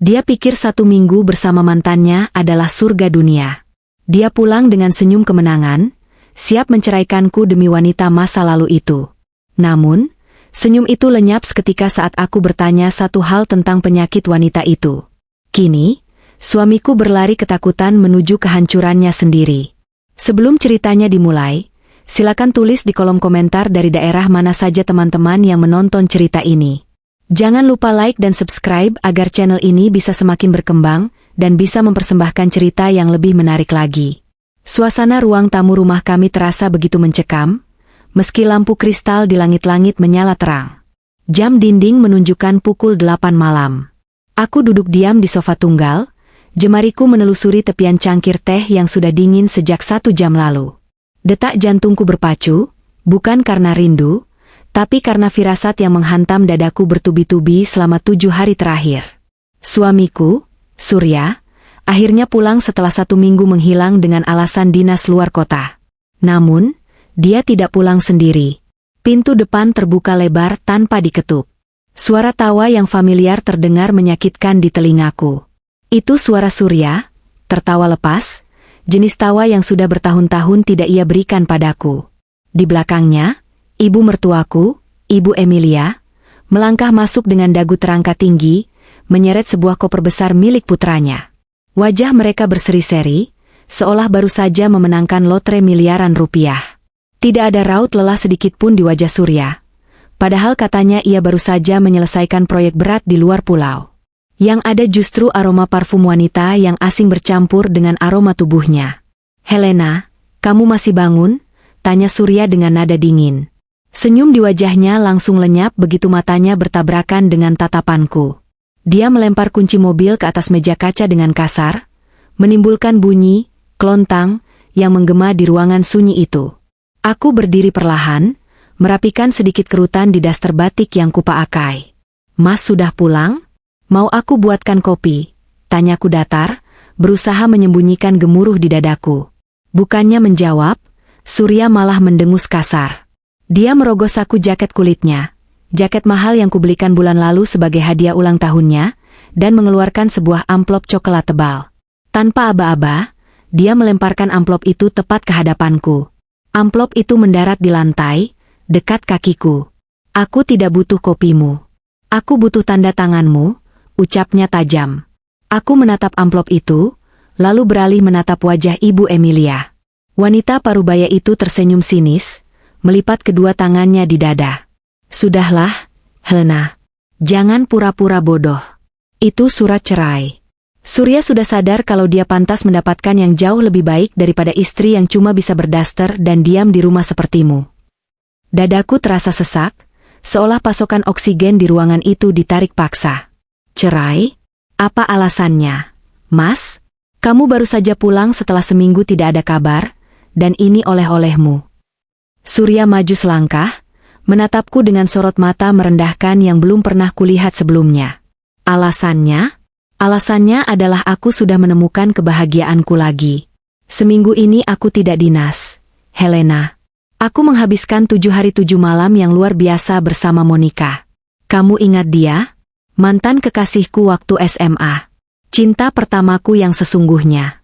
Dia pikir 1 minggu bersama mantannya adalah surga dunia. Dia pulang dengan senyum kemenangan, siap menceraikanku demi wanita masa lalu itu. Namun, senyum itu lenyap seketika saat aku bertanya satu hal tentang penyakit wanita itu. Kini, suamiku berlari ketakutan menuju kehancurannya sendiri. Sebelum ceritanya dimulai, silakan tulis di kolom komentar dari daerah mana saja teman-teman yang menonton cerita ini. Jangan lupa like dan subscribe agar channel ini bisa semakin berkembang dan bisa mempersembahkan cerita yang lebih menarik lagi. Suasana ruang tamu rumah kami terasa begitu mencekam, meski lampu kristal di langit-langit menyala terang. Jam dinding menunjukkan pukul 8 malam. Aku duduk diam di sofa tunggal, jemariku menelusuri tepian cangkir teh yang sudah dingin sejak 1 jam lalu. Detak jantungku berpacu, bukan karena rindu, tapi karena firasat yang menghantam dadaku bertubi-tubi selama 7 hari terakhir. Suamiku, Surya, akhirnya pulang setelah 1 minggu menghilang dengan alasan dinas luar kota. Namun, dia tidak pulang sendiri. Pintu depan terbuka lebar tanpa diketuk. Suara tawa yang familiar terdengar menyakitkan di telingaku. Itu suara Surya, tertawa lepas, jenis tawa yang sudah bertahun-tahun tidak ia berikan padaku. Di belakangnya, ibu mertuaku, Ibu Emilia, melangkah masuk dengan dagu terangkat tinggi, menyeret sebuah koper besar milik putranya. Wajah mereka berseri-seri, seolah baru saja memenangkan lotre miliaran rupiah. Tidak ada raut lelah sedikit pun di wajah Surya. Padahal katanya ia baru saja menyelesaikan proyek berat di luar pulau. Yang ada justru aroma parfum wanita yang asing bercampur dengan aroma tubuhnya. "Helena, kamu masih bangun?" tanya Surya dengan nada dingin. Senyum di wajahnya langsung lenyap begitu matanya bertabrakan dengan tatapanku. Dia melempar kunci mobil ke atas meja kaca dengan kasar, menimbulkan bunyi, klontang, yang menggema di ruangan sunyi itu. Aku berdiri perlahan, merapikan sedikit kerutan di daster batik yang kupaakai. "Mas sudah pulang? Mau aku buatkan kopi?" tanyaku datar, berusaha menyembunyikan gemuruh di dadaku. Bukannya menjawab, Surya malah mendengus kasar. Dia merogoh saku jaket kulitnya, jaket mahal yang kubelikan bulan lalu sebagai hadiah ulang tahunnya, dan mengeluarkan sebuah amplop coklat tebal. Tanpa aba-aba, dia melemparkan amplop itu tepat ke hadapanku. Amplop itu mendarat di lantai, dekat kakiku. "Aku tidak butuh kopimu. Aku butuh tanda tanganmu," ucapnya tajam. Aku menatap amplop itu, lalu beralih menatap wajah Ibu Emilia. Wanita parubaya itu tersenyum sinis, melipat kedua tangannya di dada. "Sudahlah, Helena. Jangan pura-pura bodoh. Itu surat cerai." Surya sudah sadar kalau dia pantas mendapatkan yang jauh lebih baik daripada istri yang cuma bisa berdaster dan diam di rumah sepertimu. Dadaku terasa sesak, seolah pasokan oksigen di ruangan itu ditarik paksa. "Cerai? Apa alasannya? Mas, kamu baru saja pulang setelah 1 minggu tidak ada kabar, dan ini oleh-olehmu." Surya maju selangkah, menatapku dengan sorot mata merendahkan yang belum pernah kulihat sebelumnya. "Alasannya? Alasannya adalah aku sudah menemukan kebahagiaanku lagi. 1 minggu ini aku tidak dinas, Helena. Aku menghabiskan 7 hari 7 malam yang luar biasa bersama Monica. Kamu ingat dia? Mantan kekasihku waktu SMA. Cinta pertamaku yang sesungguhnya."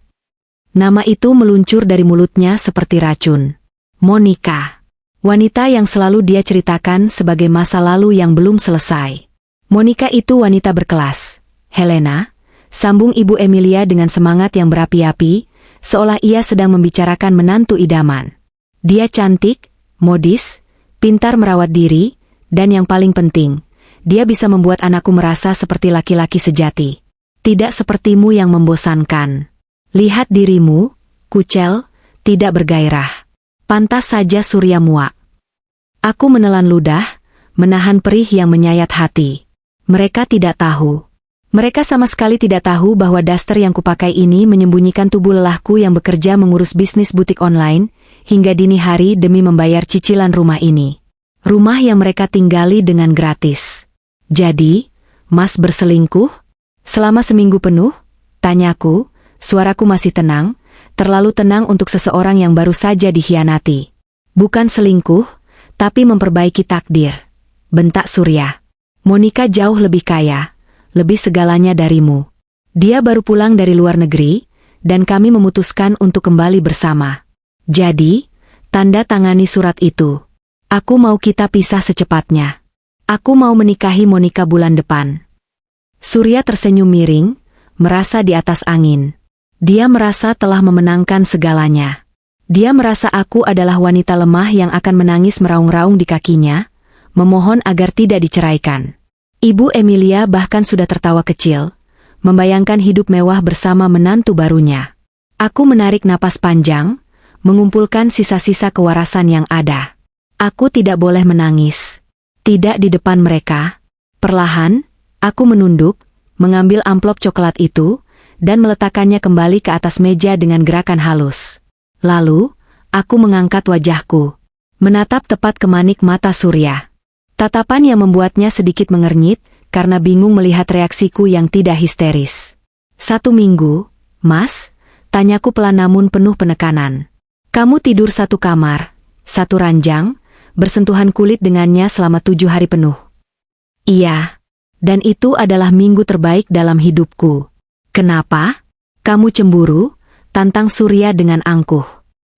Nama itu meluncur dari mulutnya seperti racun. Monica. Wanita yang selalu dia ceritakan sebagai masa lalu yang belum selesai. Monica itu wanita berkelas. "Helena," sambung Ibu Emilia dengan semangat yang berapi-api, seolah ia sedang membicarakan menantu idaman. "Dia cantik, modis, pintar merawat diri, dan yang paling penting, dia bisa membuat anakku merasa seperti laki-laki sejati. Tidak sepertimu yang membosankan. Lihat dirimu, kucel, tidak bergairah. Pantas saja Surya muak." Aku menelan ludah, menahan perih yang menyayat hati. Mereka tidak tahu. Mereka sama sekali tidak tahu bahwa daster yang kupakai ini menyembunyikan tubuh lelahku yang bekerja mengurus bisnis butik online, hingga dini hari demi membayar cicilan rumah ini. Rumah yang mereka tinggali dengan gratis. "Jadi, Mas berselingkuh? Selama 1 minggu penuh?" tanyaku, suaraku masih tenang, terlalu tenang untuk seseorang yang baru saja dikhianati. "Bukan selingkuh, tapi memperbaiki takdir," bentak Surya. "Monica jauh lebih kaya, lebih segalanya darimu. Dia baru pulang dari luar negeri, dan kami memutuskan untuk kembali bersama. Jadi, tanda tangani surat itu. Aku mau kita pisah secepatnya. Aku mau menikahi Monica bulan depan. Surya tersenyum miring, merasa di atas angin. Dia merasa telah memenangkan segalanya. Dia merasa aku adalah wanita lemah yang akan menangis meraung-raung di kakinya, memohon agar tidak diceraikan. Ibu Emilia bahkan sudah tertawa kecil, membayangkan hidup mewah bersama menantu barunya. Aku menarik napas panjang, mengumpulkan sisa-sisa kewarasan yang ada. Aku tidak boleh menangis. Tidak di depan mereka. Perlahan, aku menunduk, mengambil amplop coklat itu, dan meletakkannya kembali ke atas meja dengan gerakan halus. Lalu, aku mengangkat wajahku, menatap tepat ke manik mata Surya. Tatapan yang membuatnya sedikit mengernyit, karena bingung melihat reaksiku yang tidak histeris. 1 minggu, Mas? Tanyaku pelan namun penuh penekanan. Kamu tidur 1 kamar, 1 ranjang, bersentuhan kulit dengannya selama 7 hari penuh. Iya. Dan itu adalah minggu terbaik dalam hidupku. Kenapa? Kamu cemburu? Tantang Surya dengan angkuh.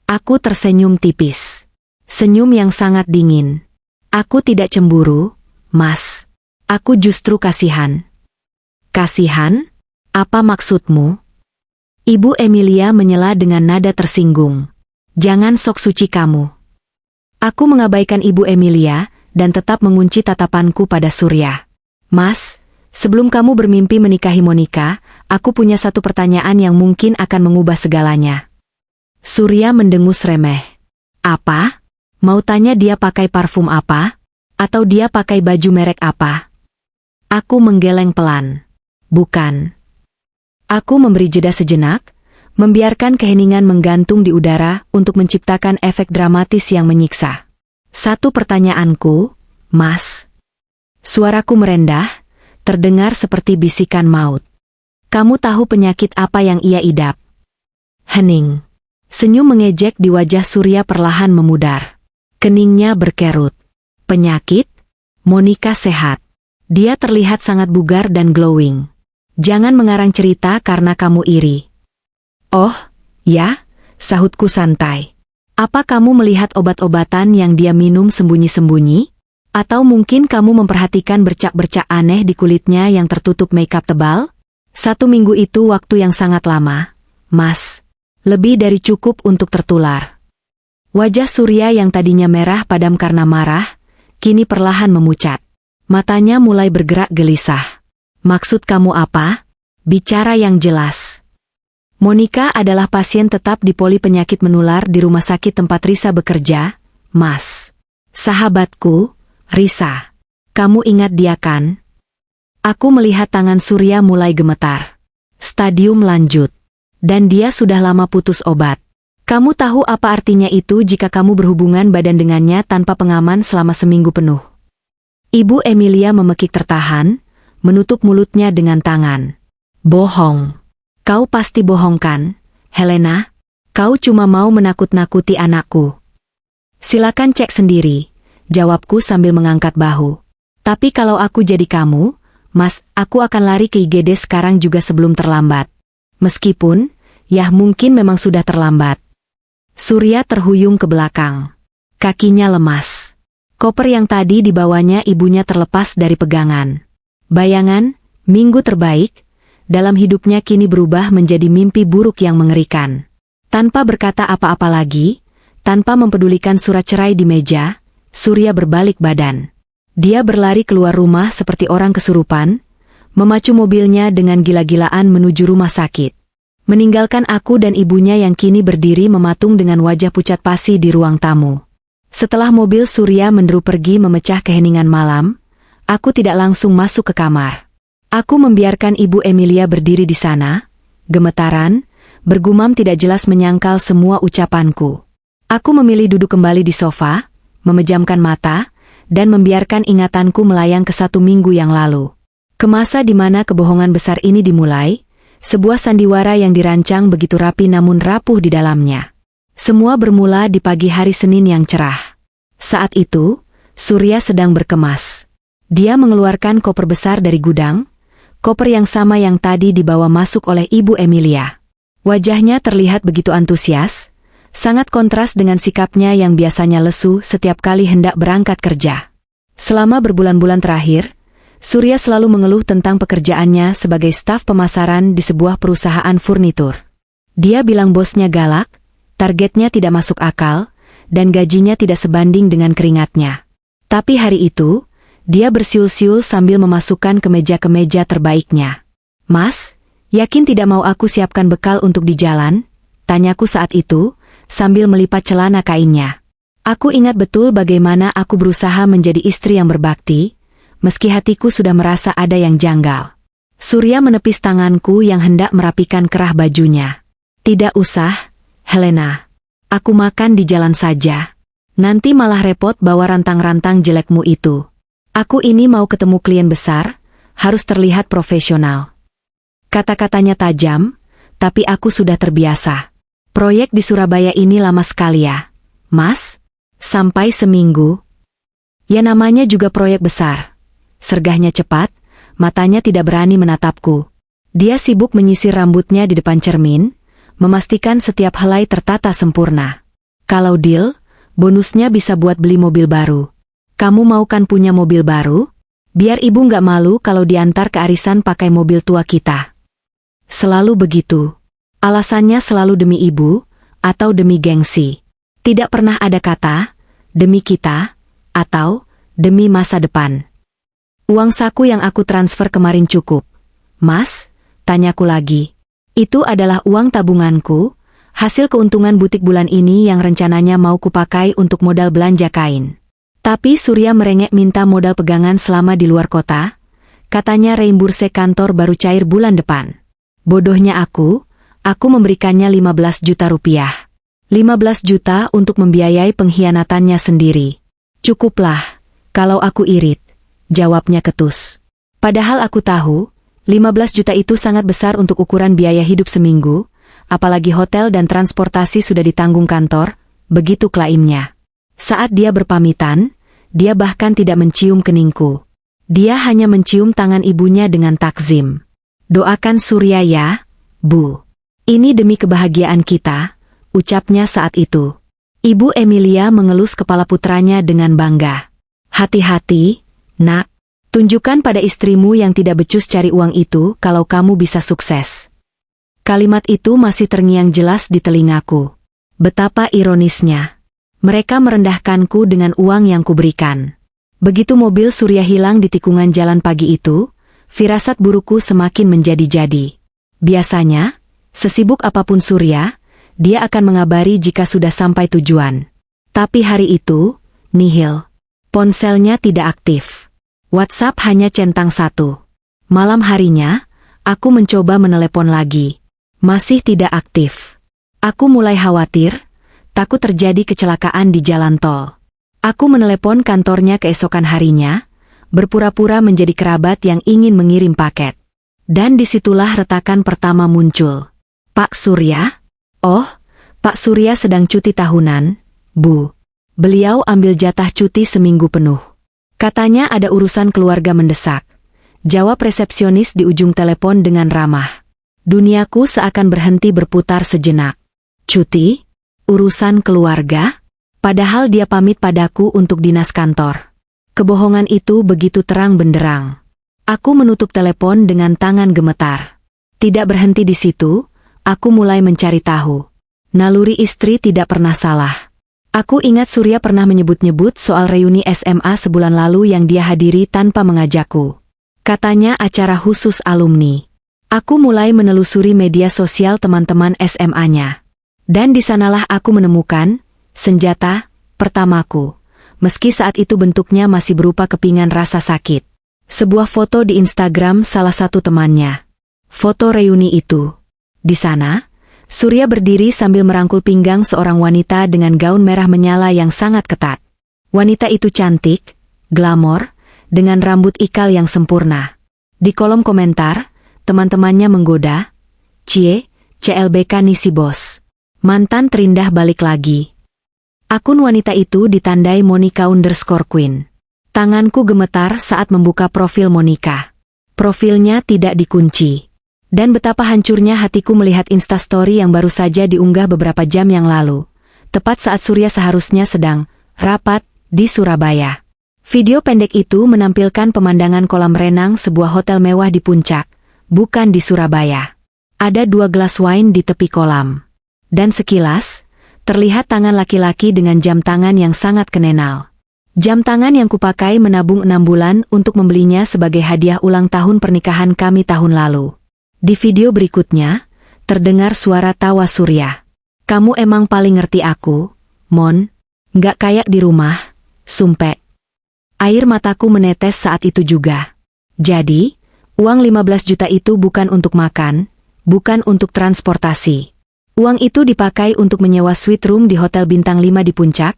Aku tersenyum tipis. Senyum yang sangat dingin. Aku tidak cemburu, Mas. Aku justru kasihan. Kasihan? Apa maksudmu? Ibu Emilia menyela dengan nada tersinggung. Jangan sok suci kamu. Aku mengabaikan Ibu Emilia, dan tetap mengunci tatapanku pada Surya. Mas, sebelum kamu bermimpi menikahi Monica, aku punya 1 pertanyaan yang mungkin akan mengubah segalanya. Surya mendengus remeh. Apa? Mau tanya dia pakai parfum apa? Atau dia pakai baju merek apa? Aku menggeleng pelan. Bukan. Aku memberi jeda sejenak, membiarkan keheningan menggantung di udara untuk menciptakan efek dramatis yang menyiksa. 1 pertanyaanku, Mas. Suaraku merendah, terdengar seperti bisikan maut. Kamu tahu penyakit apa yang ia idap? Hening. Senyum mengejek di wajah Surya perlahan memudar. Keningnya berkerut. Penyakit? Monica sehat. Dia terlihat sangat bugar dan glowing. Jangan mengarang cerita karena kamu iri. Oh, ya, sahutku santai. Apa kamu melihat obat-obatan yang dia minum sembunyi-sembunyi? Atau mungkin kamu memperhatikan bercak-bercak aneh di kulitnya yang tertutup makeup tebal? 1 minggu itu waktu yang sangat lama, Mas. Lebih dari cukup untuk tertular. Wajah Surya yang tadinya merah padam karena marah, kini perlahan memucat. Matanya mulai bergerak gelisah. Maksud kamu apa? Bicara yang jelas. Monica adalah pasien tetap di poli penyakit menular di rumah sakit tempat Risa bekerja, Mas. Sahabatku, Risa. Kamu ingat dia kan? Aku melihat tangan Surya mulai gemetar. Stadium lanjut. Dan dia sudah lama putus obat. Kamu tahu apa artinya itu jika kamu berhubungan badan dengannya tanpa pengaman selama 1 minggu penuh? Ibu Emilia memekik tertahan, menutup mulutnya dengan tangan. Bohong. Kau pasti bohong kan, Helena? Kau cuma mau menakut-nakuti anakku. Silakan cek sendiri. Jawabku sambil mengangkat bahu. Tapi kalau aku jadi kamu, Mas, aku akan lari ke IGD sekarang juga sebelum terlambat. Meskipun, ya mungkin memang sudah terlambat. Surya terhuyung ke belakang. Kakinya lemas. Koper yang tadi dibawanya ibunya terlepas dari pegangan. Bayangan, minggu terbaik, dalam hidupnya kini berubah menjadi mimpi buruk yang mengerikan. Tanpa berkata apa-apa lagi, tanpa mempedulikan surat cerai di meja, Surya berbalik badan. Dia berlari keluar rumah seperti orang kesurupan, memacu mobilnya dengan gila-gilaan menuju rumah sakit. Meninggalkan aku dan ibunya yang kini berdiri mematung dengan wajah pucat pasi di ruang tamu. Setelah mobil Surya menderu pergi memecah keheningan malam, aku tidak langsung masuk ke kamar. Aku membiarkan Ibu Emilia berdiri di sana, gemetaran, bergumam tidak jelas menyangkal semua ucapanku. Aku memilih duduk kembali di sofa, memejamkan mata, dan membiarkan ingatanku melayang ke 1 minggu yang lalu. Ke masa di mana kebohongan besar ini dimulai, sebuah sandiwara yang dirancang begitu rapi namun rapuh di dalamnya. Semua bermula di pagi hari Senin yang cerah. Saat itu, Surya sedang berkemas. Dia mengeluarkan koper besar dari gudang, Koper yang sama yang tadi dibawa masuk oleh Ibu Emilia. Wajahnya terlihat begitu antusias, sangat kontras dengan sikapnya yang biasanya lesu setiap kali hendak berangkat kerja. Selama berbulan-bulan terakhir, Surya selalu mengeluh tentang pekerjaannya sebagai staf pemasaran di sebuah perusahaan furnitur. Dia bilang bosnya galak, targetnya tidak masuk akal, dan gajinya tidak sebanding dengan keringatnya. Tapi hari itu, dia bersiul-siul sambil memasukkan kemeja-kemeja terbaiknya. "Mas, yakin tidak mau aku siapkan bekal untuk di jalan?" tanyaku saat itu, sambil melipat celana kainnya. Aku ingat betul bagaimana aku berusaha menjadi istri yang berbakti, meski hatiku sudah merasa ada yang janggal. Surya menepis tanganku yang hendak merapikan kerah bajunya. "Tidak usah, Helena. Aku makan di jalan saja. Nanti malah repot bawa rantang-rantang jelekmu itu. Aku ini mau ketemu klien besar, harus terlihat profesional." Kata-katanya tajam, tapi aku sudah terbiasa. "Proyek di Surabaya ini lama sekali ya, Mas? Sampai seminggu?" "Ya namanya juga proyek besar." Sergahnya cepat, matanya tidak berani menatapku. Dia sibuk menyisir rambutnya di depan cermin, memastikan setiap helai tertata sempurna. "Kalau deal, bonusnya bisa buat beli mobil baru. Kamu mau kan punya mobil baru? Biar ibu nggak malu kalau diantar ke arisan pakai mobil tua kita." Selalu begitu. Alasannya selalu demi ibu, atau demi gengsi. Tidak pernah ada kata, demi kita, atau demi masa depan. "Uang saku yang aku transfer kemarin cukup, Mas?" tanyaku lagi. "Itu adalah uang tabunganku, hasil keuntungan butik bulan ini yang rencananya mau kupakai untuk modal belanja kain." Tapi Surya merengek minta modal pegangan selama di luar kota. Katanya reimburse kantor baru cair bulan depan. Bodohnya aku memberikannya 15 juta rupiah. 15 juta untuk membiayai pengkhianatannya sendiri. "Cukuplah, kalau aku irit," jawabnya ketus. Padahal aku tahu, 15 juta itu sangat besar untuk ukuran biaya hidup seminggu, apalagi hotel dan transportasi sudah ditanggung kantor, begitu klaimnya. Saat dia berpamitan, dia bahkan tidak mencium keningku. Dia hanya mencium tangan ibunya dengan takzim. "Doakan Surya ya, Bu. Ini demi kebahagiaan kita," ucapnya saat itu. Ibu Emilia mengelus kepala putranya dengan bangga. "Hati-hati, Nak. Tunjukkan pada istrimu yang tidak becus cari uang itu kalau kamu bisa sukses." Kalimat itu masih terngiang jelas di telingaku. Betapa ironisnya. Mereka merendahkanku dengan uang yang kuberikan. Begitu mobil Surya hilang di tikungan jalan pagi itu, firasat burukku semakin menjadi-jadi. Biasanya, sesibuk apapun Surya, dia akan mengabari jika sudah sampai tujuan. Tapi hari itu, nihil. Ponselnya tidak aktif. WhatsApp hanya centang 1. Malam harinya, aku mencoba menelepon lagi. Masih tidak aktif. Aku mulai khawatir, takut terjadi kecelakaan di jalan tol. Aku menelepon kantornya keesokan harinya, berpura-pura menjadi kerabat yang ingin mengirim paket. Dan disitulah retakan pertama muncul. "Pak Surya?" "Oh, Pak Surya sedang cuti tahunan, Bu. Beliau ambil jatah cuti seminggu penuh. Katanya ada urusan keluarga mendesak," jawab resepsionis di ujung telepon dengan ramah. Duniaku seakan berhenti berputar sejenak. Cuti? Urusan keluarga? Padahal dia pamit padaku untuk dinas kantor. Kebohongan itu begitu terang benderang. Aku menutup telepon dengan tangan gemetar. Tidak berhenti di situ, aku mulai mencari tahu. Naluri istri tidak pernah salah. Aku ingat Surya pernah menyebut-nyebut soal reuni SMA sebulan lalu yang dia hadiri tanpa mengajakku. Katanya acara khusus alumni. Aku mulai menelusuri media sosial teman-teman SMA-nya. Dan di sanalah aku menemukan senjata pertamaku. Meski saat itu bentuknya masih berupa kepingan rasa sakit. Sebuah foto di Instagram salah satu temannya. Foto reuni itu. Di sana, Surya berdiri sambil merangkul pinggang seorang wanita dengan gaun merah menyala yang sangat ketat. Wanita itu cantik, glamor, dengan rambut ikal yang sempurna. Di kolom komentar, teman-temannya menggoda, "Cie, CLBK nih si bos. Mantan terindah balik lagi." Akun wanita itu ditandai Monica_Queen. Tanganku gemetar saat membuka profil Monica. Profilnya tidak dikunci. Dan betapa hancurnya hatiku melihat Instastory yang baru saja diunggah beberapa jam yang lalu. Tepat saat Surya seharusnya sedang rapat di Surabaya. Video pendek itu menampilkan pemandangan kolam renang sebuah hotel mewah di puncak, bukan di Surabaya. Ada 2 gelas wine di tepi kolam. Dan sekilas, terlihat tangan laki-laki dengan jam tangan yang sangat kenenal. Jam tangan yang kupakai menabung 6 bulan untuk membelinya sebagai hadiah ulang tahun pernikahan kami tahun lalu. Di video berikutnya, terdengar suara tawa Surya. Kamu emang paling ngerti aku, Mon. Nggak kayak di rumah, sumpek. Air mataku menetes saat itu juga. Jadi, uang 15 juta itu bukan untuk makan, bukan untuk transportasi. Uang itu dipakai untuk menyewa suite room di hotel bintang 5 di puncak,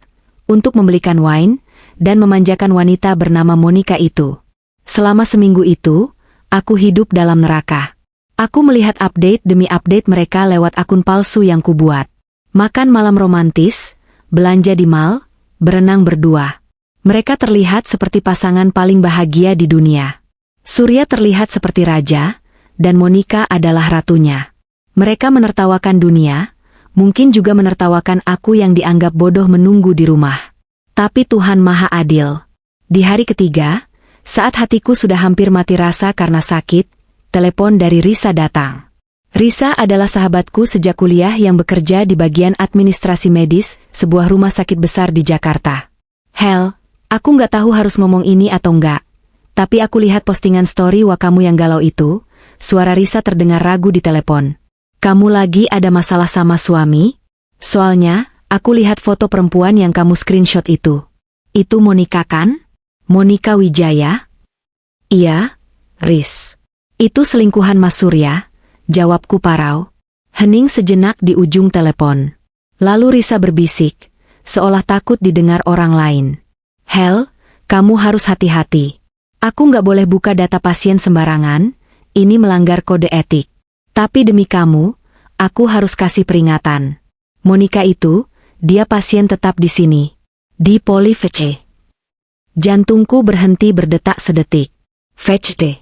untuk membelikan wine, dan memanjakan wanita bernama Monica itu. Selama seminggu itu, aku hidup dalam neraka. Aku melihat update demi update mereka lewat akun palsu yang kubuat. Makan malam romantis, belanja di mall, berenang berdua. Mereka terlihat seperti pasangan paling bahagia di dunia. Surya terlihat seperti raja, dan Monica adalah ratunya. Mereka menertawakan dunia, mungkin juga menertawakan aku yang dianggap bodoh menunggu di rumah. Tapi Tuhan Maha Adil. Di hari ketiga, saat hatiku sudah hampir mati rasa karena sakit, telepon dari Risa datang. Risa adalah sahabatku sejak kuliah yang bekerja di bagian administrasi medis, sebuah rumah sakit besar di Jakarta. Hel, aku nggak tahu harus ngomong ini atau enggak. Tapi aku lihat postingan story wah kamu yang galau itu. Suara Risa terdengar ragu di telepon. Kamu lagi ada masalah sama suami? Soalnya, aku lihat foto perempuan yang kamu screenshot itu. Itu Monica kan? Monica Wijaya? Iya, Riz. Itu selingkuhan Mas Surya, jawabku parau. Hening sejenak di ujung telepon. Lalu Risa berbisik, seolah takut didengar orang lain. Hel, kamu harus hati-hati. Aku nggak boleh buka data pasien sembarangan, ini melanggar kode etik. Tapi demi kamu, aku harus kasih peringatan. Monica itu, dia pasien tetap di sini. Di Poli VC. Jantungku berhenti berdetak sedetik. VC.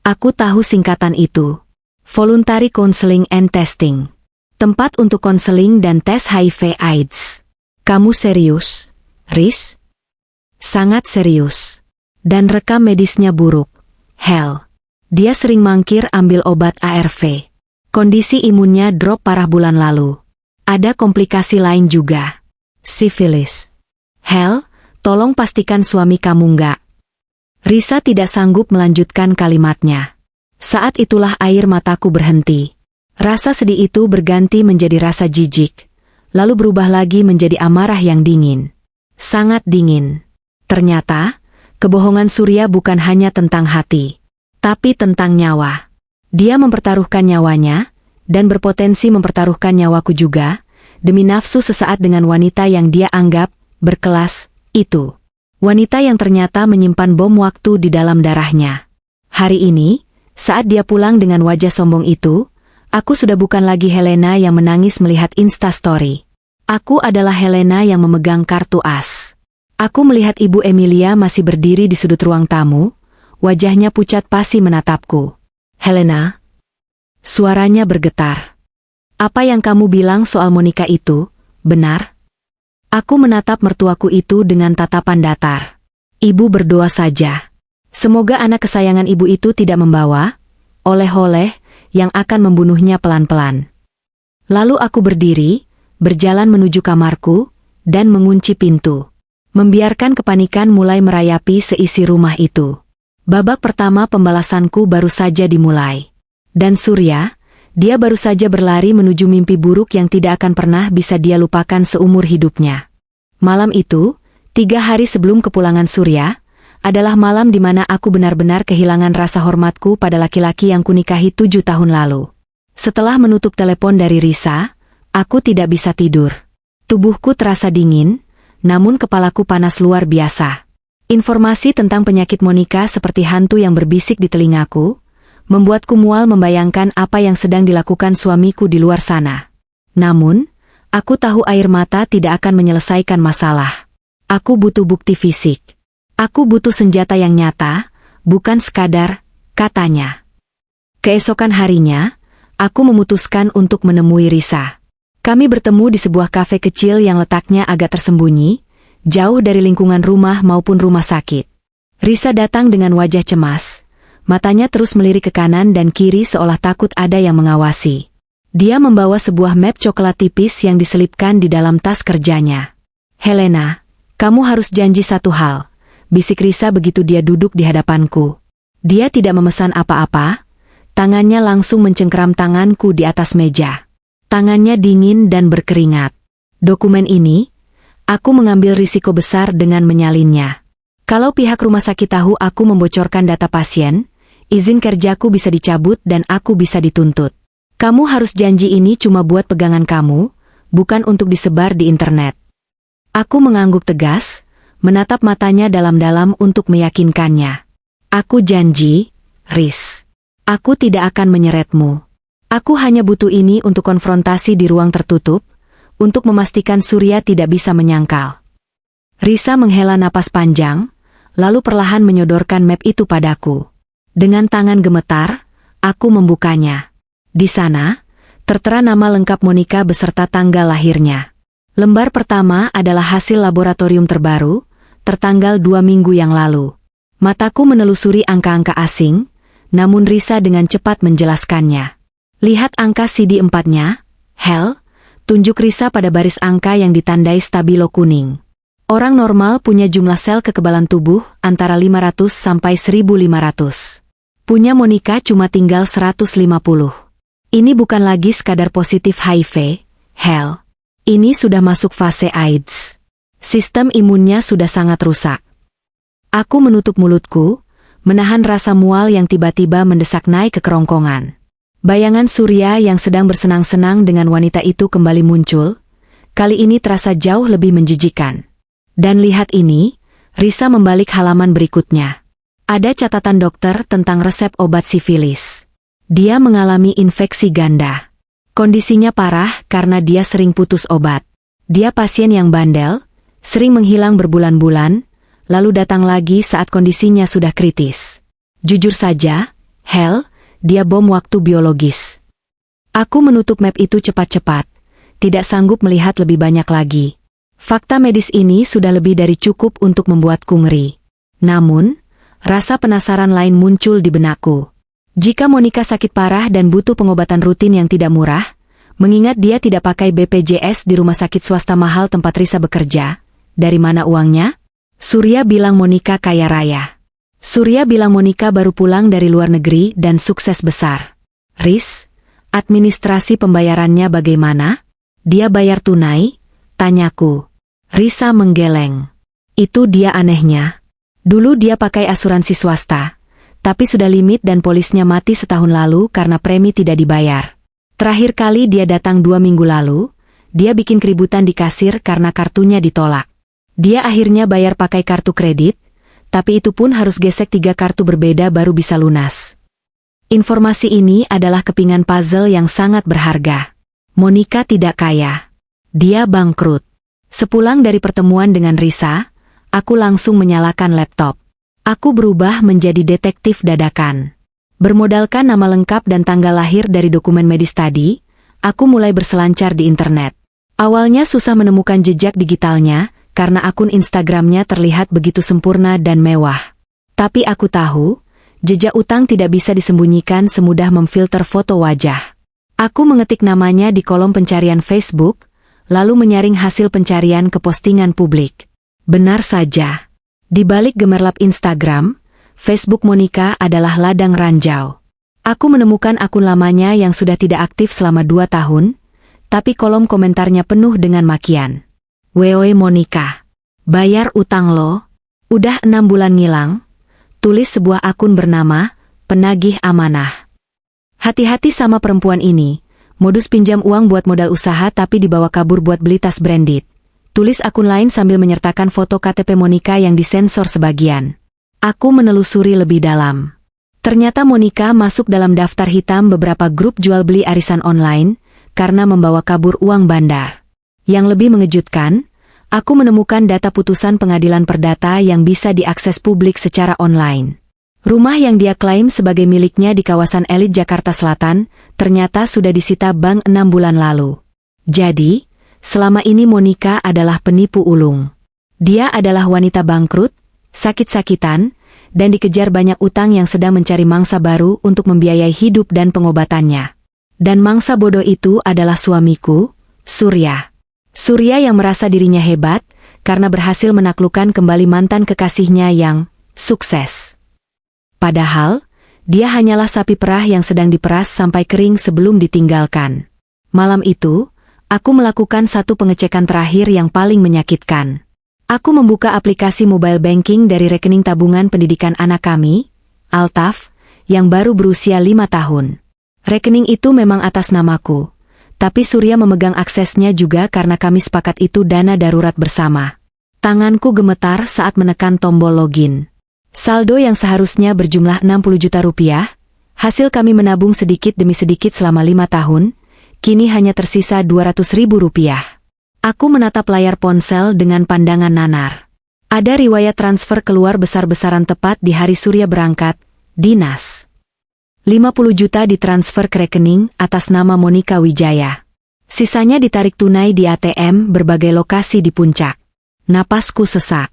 Aku tahu singkatan itu. Voluntary Counseling and Testing. Tempat untuk konseling dan tes HIV/AIDS. Kamu serius, Riz? Sangat serius. Dan rekam medisnya buruk. Hell. Dia sering mangkir ambil obat ARV. Kondisi imunnya drop parah bulan lalu. Ada komplikasi lain juga. Sifilis. Hell, tolong pastikan suami kamu nggak. Risa tidak sanggup melanjutkan kalimatnya. Saat itulah air mataku berhenti. Rasa sedih itu berganti menjadi rasa jijik, lalu berubah lagi menjadi amarah yang dingin. Sangat dingin. Ternyata, kebohongan Surya bukan hanya tentang hati, tapi tentang nyawa. Dia mempertaruhkan nyawanya, dan berpotensi mempertaruhkan nyawaku juga, demi nafsu sesaat dengan wanita yang dia anggap berkelas itu. Wanita yang ternyata menyimpan bom waktu di dalam darahnya. Hari ini, saat dia pulang dengan wajah sombong itu, aku sudah bukan lagi Helena yang menangis melihat Instastory. Aku adalah Helena yang memegang kartu as. Aku melihat Ibu Emilia masih berdiri di sudut ruang tamu, wajahnya pucat pasi menatapku. Helena? Suaranya bergetar. Apa yang kamu bilang soal Monica itu, benar? Aku menatap mertuaku itu dengan tatapan datar. Ibu berdoa saja. Semoga anak kesayangan ibu itu tidak membawa oleh-oleh yang akan membunuhnya pelan-pelan. Lalu aku berdiri, berjalan menuju kamarku, dan mengunci pintu. Membiarkan kepanikan mulai merayapi seisi rumah itu. Babak pertama pembalasanku baru saja dimulai. Dan Surya, dia baru saja berlari menuju mimpi buruk yang tidak akan pernah bisa dia lupakan seumur hidupnya. Malam itu, 3 hari sebelum kepulangan Surya, adalah malam di mana aku benar-benar kehilangan rasa hormatku pada laki-laki yang kunikahi 7 tahun lalu. Setelah menutup telepon dari Risa, aku tidak bisa tidur. Tubuhku terasa dingin, namun kepalaku panas luar biasa. Informasi tentang penyakit Monica seperti hantu yang berbisik di telingaku, membuatku mual membayangkan apa yang sedang dilakukan suamiku di luar sana. Namun, aku tahu air mata tidak akan menyelesaikan masalah. Aku butuh bukti fisik. Aku butuh senjata yang nyata, bukan sekadar katanya. Keesokan harinya, aku memutuskan untuk menemui Risa. Kami bertemu di sebuah kafe kecil yang letaknya agak tersembunyi, jauh dari lingkungan rumah maupun rumah sakit. Risa datang dengan wajah cemas. Matanya terus melirik ke kanan dan kiri seolah takut ada yang mengawasi. Dia membawa sebuah map coklat tipis yang diselipkan di dalam tas kerjanya. "Helena, kamu harus janji satu hal," bisik Risa begitu dia duduk di hadapanku. Dia tidak memesan apa-apa, tangannya langsung mencengkeram tanganku di atas meja. Tangannya dingin dan berkeringat. "Dokumen ini, aku mengambil risiko besar dengan menyalinnya. Kalau pihak rumah sakit tahu aku membocorkan data pasien, izin kerjaku bisa dicabut dan aku bisa dituntut. Kamu harus janji ini cuma buat pegangan kamu, bukan untuk disebar di internet." Aku mengangguk tegas, menatap matanya dalam-dalam untuk meyakinkannya. "Aku janji, Riz. Aku tidak akan menyeretmu. Aku hanya butuh ini untuk konfrontasi di ruang tertutup, untuk memastikan Surya tidak bisa menyangkal." Risa menghela napas panjang, lalu perlahan menyodorkan map itu padaku. Dengan tangan gemetar, aku membukanya. Di sana, tertera nama lengkap Monica beserta tanggal lahirnya. Lembar pertama adalah hasil laboratorium terbaru, tertanggal 2 minggu yang lalu. Mataku menelusuri angka-angka asing, namun Risa dengan cepat menjelaskannya. "Lihat angka CD4-nya, Hel," tunjuk Risa pada baris angka yang ditandai stabilo kuning. "Orang normal punya jumlah sel kekebalan tubuh antara 500 sampai 1500. Punya Monica cuma tinggal 150. Ini bukan lagi sekadar positif HIV, Hel. Ini sudah masuk fase AIDS. Sistem imunnya sudah sangat rusak." Aku menutup mulutku, menahan rasa mual yang tiba-tiba mendesak naik ke kerongkongan. Bayangan Surya yang sedang bersenang-senang dengan wanita itu kembali muncul, kali ini terasa jauh lebih menjijikan. Dan lihat ini, Risa membalik halaman berikutnya. Ada catatan dokter tentang resep obat sifilis. Dia mengalami infeksi ganda. Kondisinya parah karena dia sering putus obat. Dia pasien yang bandel, sering menghilang berbulan-bulan, lalu datang lagi saat kondisinya sudah kritis. Jujur saja, Hel, dia bom waktu biologis. Aku menutup map itu cepat-cepat, tidak sanggup melihat lebih banyak lagi. Fakta medis ini sudah lebih dari cukup untuk membuatku ngeri. Namun, rasa penasaran lain muncul di benakku. Jika Monica sakit parah dan butuh pengobatan rutin yang tidak murah, mengingat dia tidak pakai BPJS di rumah sakit swasta mahal tempat Risa bekerja, dari mana uangnya? Surya bilang Monica kaya raya. Surya bilang Monica baru pulang dari luar negeri dan sukses besar. "Riz, administrasi pembayarannya bagaimana? Dia bayar tunai?" tanyaku. Risa menggeleng. "Itu dia anehnya. Dulu dia pakai asuransi swasta, tapi sudah limit dan polisnya mati setahun lalu karena premi tidak dibayar. Terakhir kali dia datang 2 minggu lalu, dia bikin keributan di kasir karena kartunya ditolak. Dia akhirnya bayar pakai kartu kredit, tapi itu pun harus gesek 3 kartu berbeda baru bisa lunas." Informasi ini adalah kepingan puzzle yang sangat berharga. Monica tidak kaya. Dia bangkrut. Sepulang dari pertemuan dengan Risa, aku langsung menyalakan laptop. Aku berubah menjadi detektif dadakan. Bermodalkan nama lengkap dan tanggal lahir dari dokumen medis tadi, aku mulai berselancar di internet. Awalnya susah menemukan jejak digitalnya, karena akun Instagramnya terlihat begitu sempurna dan mewah. Tapi aku tahu, jejak utang tidak bisa disembunyikan semudah memfilter foto wajah. Aku mengetik namanya di kolom pencarian Facebook, lalu menyaring hasil pencarian ke postingan publik. Benar saja. Di balik gemerlap Instagram, Facebook Monica adalah ladang ranjau. Aku menemukan akun lamanya yang sudah tidak aktif selama 2 tahun, tapi kolom komentarnya penuh dengan makian. "Wewe Monica, bayar utang lo, udah 6 bulan ngilang," tulis sebuah akun bernama Penagih Amanah. "Hati-hati sama perempuan ini, modus pinjam uang buat modal usaha tapi dibawa kabur buat beli tas branded," tulis akun lain sambil menyertakan foto KTP Monica yang disensor sebagian. Aku menelusuri lebih dalam. Ternyata Monica masuk dalam daftar hitam beberapa grup jual beli arisan online, karena membawa kabur uang bandar. Yang lebih mengejutkan, aku menemukan data putusan pengadilan perdata yang bisa diakses publik secara online. Rumah yang dia klaim sebagai miliknya di kawasan elit Jakarta Selatan ternyata sudah disita bank 6 bulan lalu. Jadi, selama ini Monica adalah penipu ulung. Dia adalah wanita bangkrut, sakit-sakitan, dan dikejar banyak utang yang sedang mencari mangsa baru untuk membiayai hidup dan pengobatannya. Dan mangsa bodoh itu adalah suamiku, Surya. Surya yang merasa dirinya hebat karena berhasil menaklukkan kembali mantan kekasihnya yang sukses. Padahal, dia hanyalah sapi perah yang sedang diperas sampai kering sebelum ditinggalkan. Malam itu, aku melakukan satu pengecekan terakhir yang paling menyakitkan. Aku membuka aplikasi mobile banking dari rekening tabungan pendidikan anak kami, Altaf, yang baru berusia 5 tahun. Rekening itu memang atas namaku, tapi Surya memegang aksesnya juga karena kami sepakat itu dana darurat bersama. Tanganku gemetar saat menekan tombol login. Saldo yang seharusnya berjumlah 60 juta rupiah, hasil kami menabung sedikit demi sedikit selama 5 tahun, kini hanya tersisa 200 ribu rupiah. Aku menatap layar ponsel dengan pandangan nanar. Ada riwayat transfer keluar besar-besaran tepat di hari Surya berangkat, dinas. 50 juta ditransfer ke rekening atas nama Monica Wijaya. Sisanya ditarik tunai di ATM berbagai lokasi di puncak. Napasku sesak.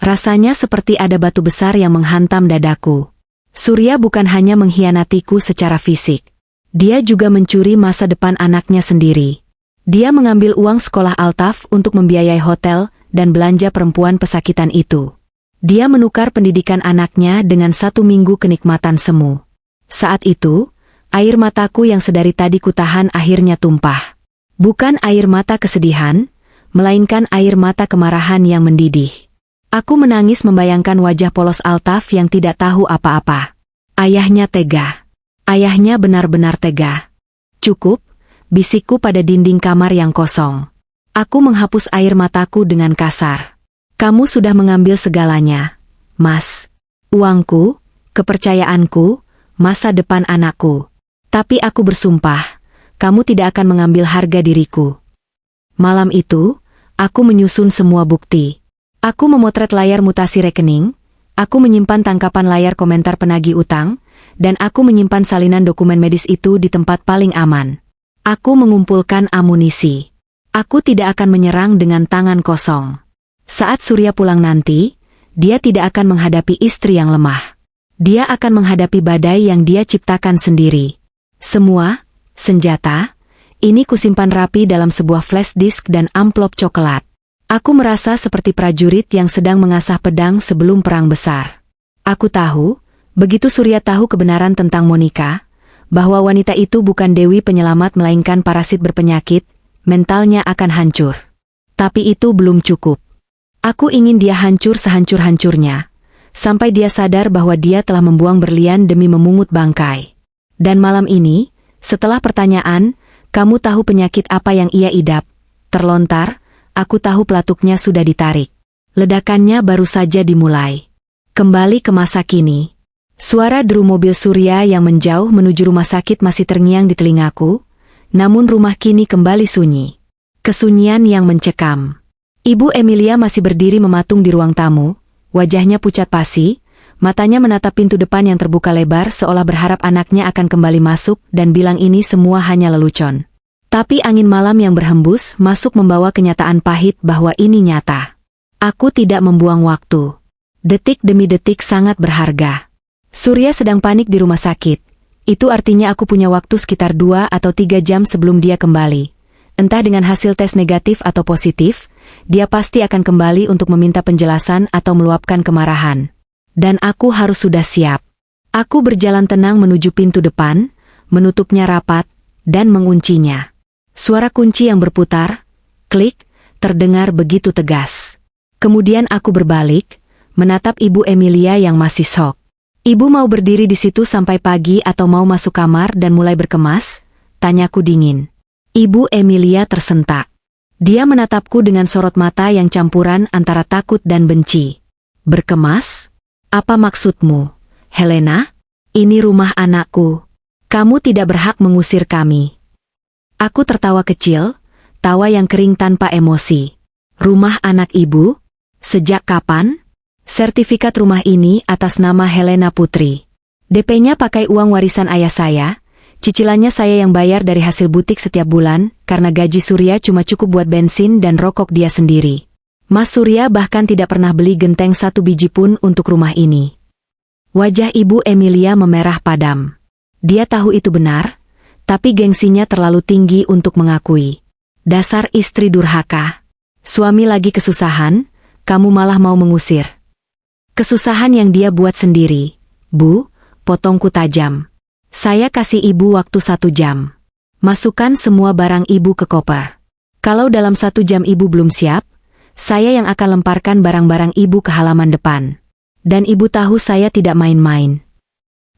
Rasanya seperti ada batu besar yang menghantam dadaku. Surya bukan hanya mengkhianatiku secara fisik. Dia juga mencuri masa depan anaknya sendiri. Dia mengambil uang sekolah Altaf untuk membiayai hotel dan belanja perempuan pesakitan itu. Dia menukar pendidikan anaknya dengan 1 minggu kenikmatan semu. Saat itu, air mataku yang sedari tadi kutahan akhirnya tumpah. Bukan air mata kesedihan, melainkan air mata kemarahan yang mendidih. Aku menangis membayangkan wajah polos Altaf yang tidak tahu apa-apa. Ayahnya tega. Ayahnya benar-benar tega. Cukup, bisikku pada dinding kamar yang kosong. Aku menghapus air mataku dengan kasar. Kamu sudah mengambil segalanya, Mas. Uangku, kepercayaanku, masa depan anakku. Tapi aku bersumpah, kamu tidak akan mengambil harga diriku. Malam itu, aku menyusun semua bukti. Aku memotret layar mutasi rekening, aku menyimpan tangkapan layar komentar penagih utang, dan aku menyimpan salinan dokumen medis itu di tempat paling aman. Aku mengumpulkan amunisi. Aku tidak akan menyerang dengan tangan kosong. Saat Surya pulang nanti, dia tidak akan menghadapi istri yang lemah. Dia akan menghadapi badai yang dia ciptakan sendiri. Semua, senjata, ini kusimpan rapi dalam sebuah flash disk dan amplop coklat. Aku merasa seperti prajurit yang sedang mengasah pedang sebelum perang besar. Aku tahu, begitu Surya tahu kebenaran tentang Monica, bahwa wanita itu bukan dewi penyelamat melainkan parasit berpenyakit, mentalnya akan hancur. Tapi itu belum cukup. Aku ingin dia hancur sehancur-hancurnya, sampai dia sadar bahwa dia telah membuang berlian demi memungut bangkai. Dan malam ini, setelah pertanyaan, kamu tahu penyakit apa yang ia idap, terlontar, aku tahu pelatuknya sudah ditarik. Ledakannya baru saja dimulai. Kembali ke masa kini. Suara deru mobil Surya yang menjauh menuju rumah sakit masih terngiang di telingaku, namun rumah kini kembali sunyi. Kesunyian yang mencekam. Ibu Emilia masih berdiri mematung di ruang tamu, wajahnya pucat pasi, matanya menatap pintu depan yang terbuka lebar seolah berharap anaknya akan kembali masuk dan bilang ini semua hanya lelucon. Tapi angin malam yang berhembus masuk membawa kenyataan pahit bahwa ini nyata. Aku tidak membuang waktu. Detik demi detik sangat berharga. Surya sedang panik di rumah sakit. Itu artinya aku punya waktu sekitar 2 atau 3 jam sebelum dia kembali. Entah dengan hasil tes negatif atau positif, dia pasti akan kembali untuk meminta penjelasan atau meluapkan kemarahan. Dan aku harus sudah siap. Aku berjalan tenang menuju pintu depan, menutupnya rapat, dan menguncinya. Suara kunci yang berputar, klik, terdengar begitu tegas. Kemudian aku berbalik, menatap Ibu Emilia yang masih syok. Ibu mau berdiri di situ sampai pagi atau mau masuk kamar dan mulai berkemas? Tanyaku dingin. Ibu Emilia tersentak. Dia menatapku dengan sorot mata yang campuran antara takut dan benci. Berkemas? Apa maksudmu, Helena? Ini rumah anakku. Kamu tidak berhak mengusir kami. Aku tertawa kecil, tawa yang kering tanpa emosi. Rumah anak ibu? Sejak kapan? Sertifikat rumah ini atas nama Helena Putri. DP-nya pakai uang warisan ayah saya, cicilannya saya yang bayar dari hasil butik setiap bulan, karena gaji Surya cuma cukup buat bensin dan rokok dia sendiri. Mas Surya bahkan tidak pernah beli genteng 1 biji pun untuk rumah ini. Wajah Ibu Emilia memerah padam. Dia tahu itu benar, tapi gengsinya terlalu tinggi untuk mengakui. Dasar istri durhaka. Suami lagi kesusahan, kamu malah mau mengusir. Kesusahan yang dia buat sendiri. Bu, potongku tajam. Saya kasih ibu waktu 1 jam. Masukkan semua barang ibu ke koper. Kalau dalam 1 jam ibu belum siap, saya yang akan lemparkan barang-barang ibu ke halaman depan. Dan ibu tahu saya tidak main-main.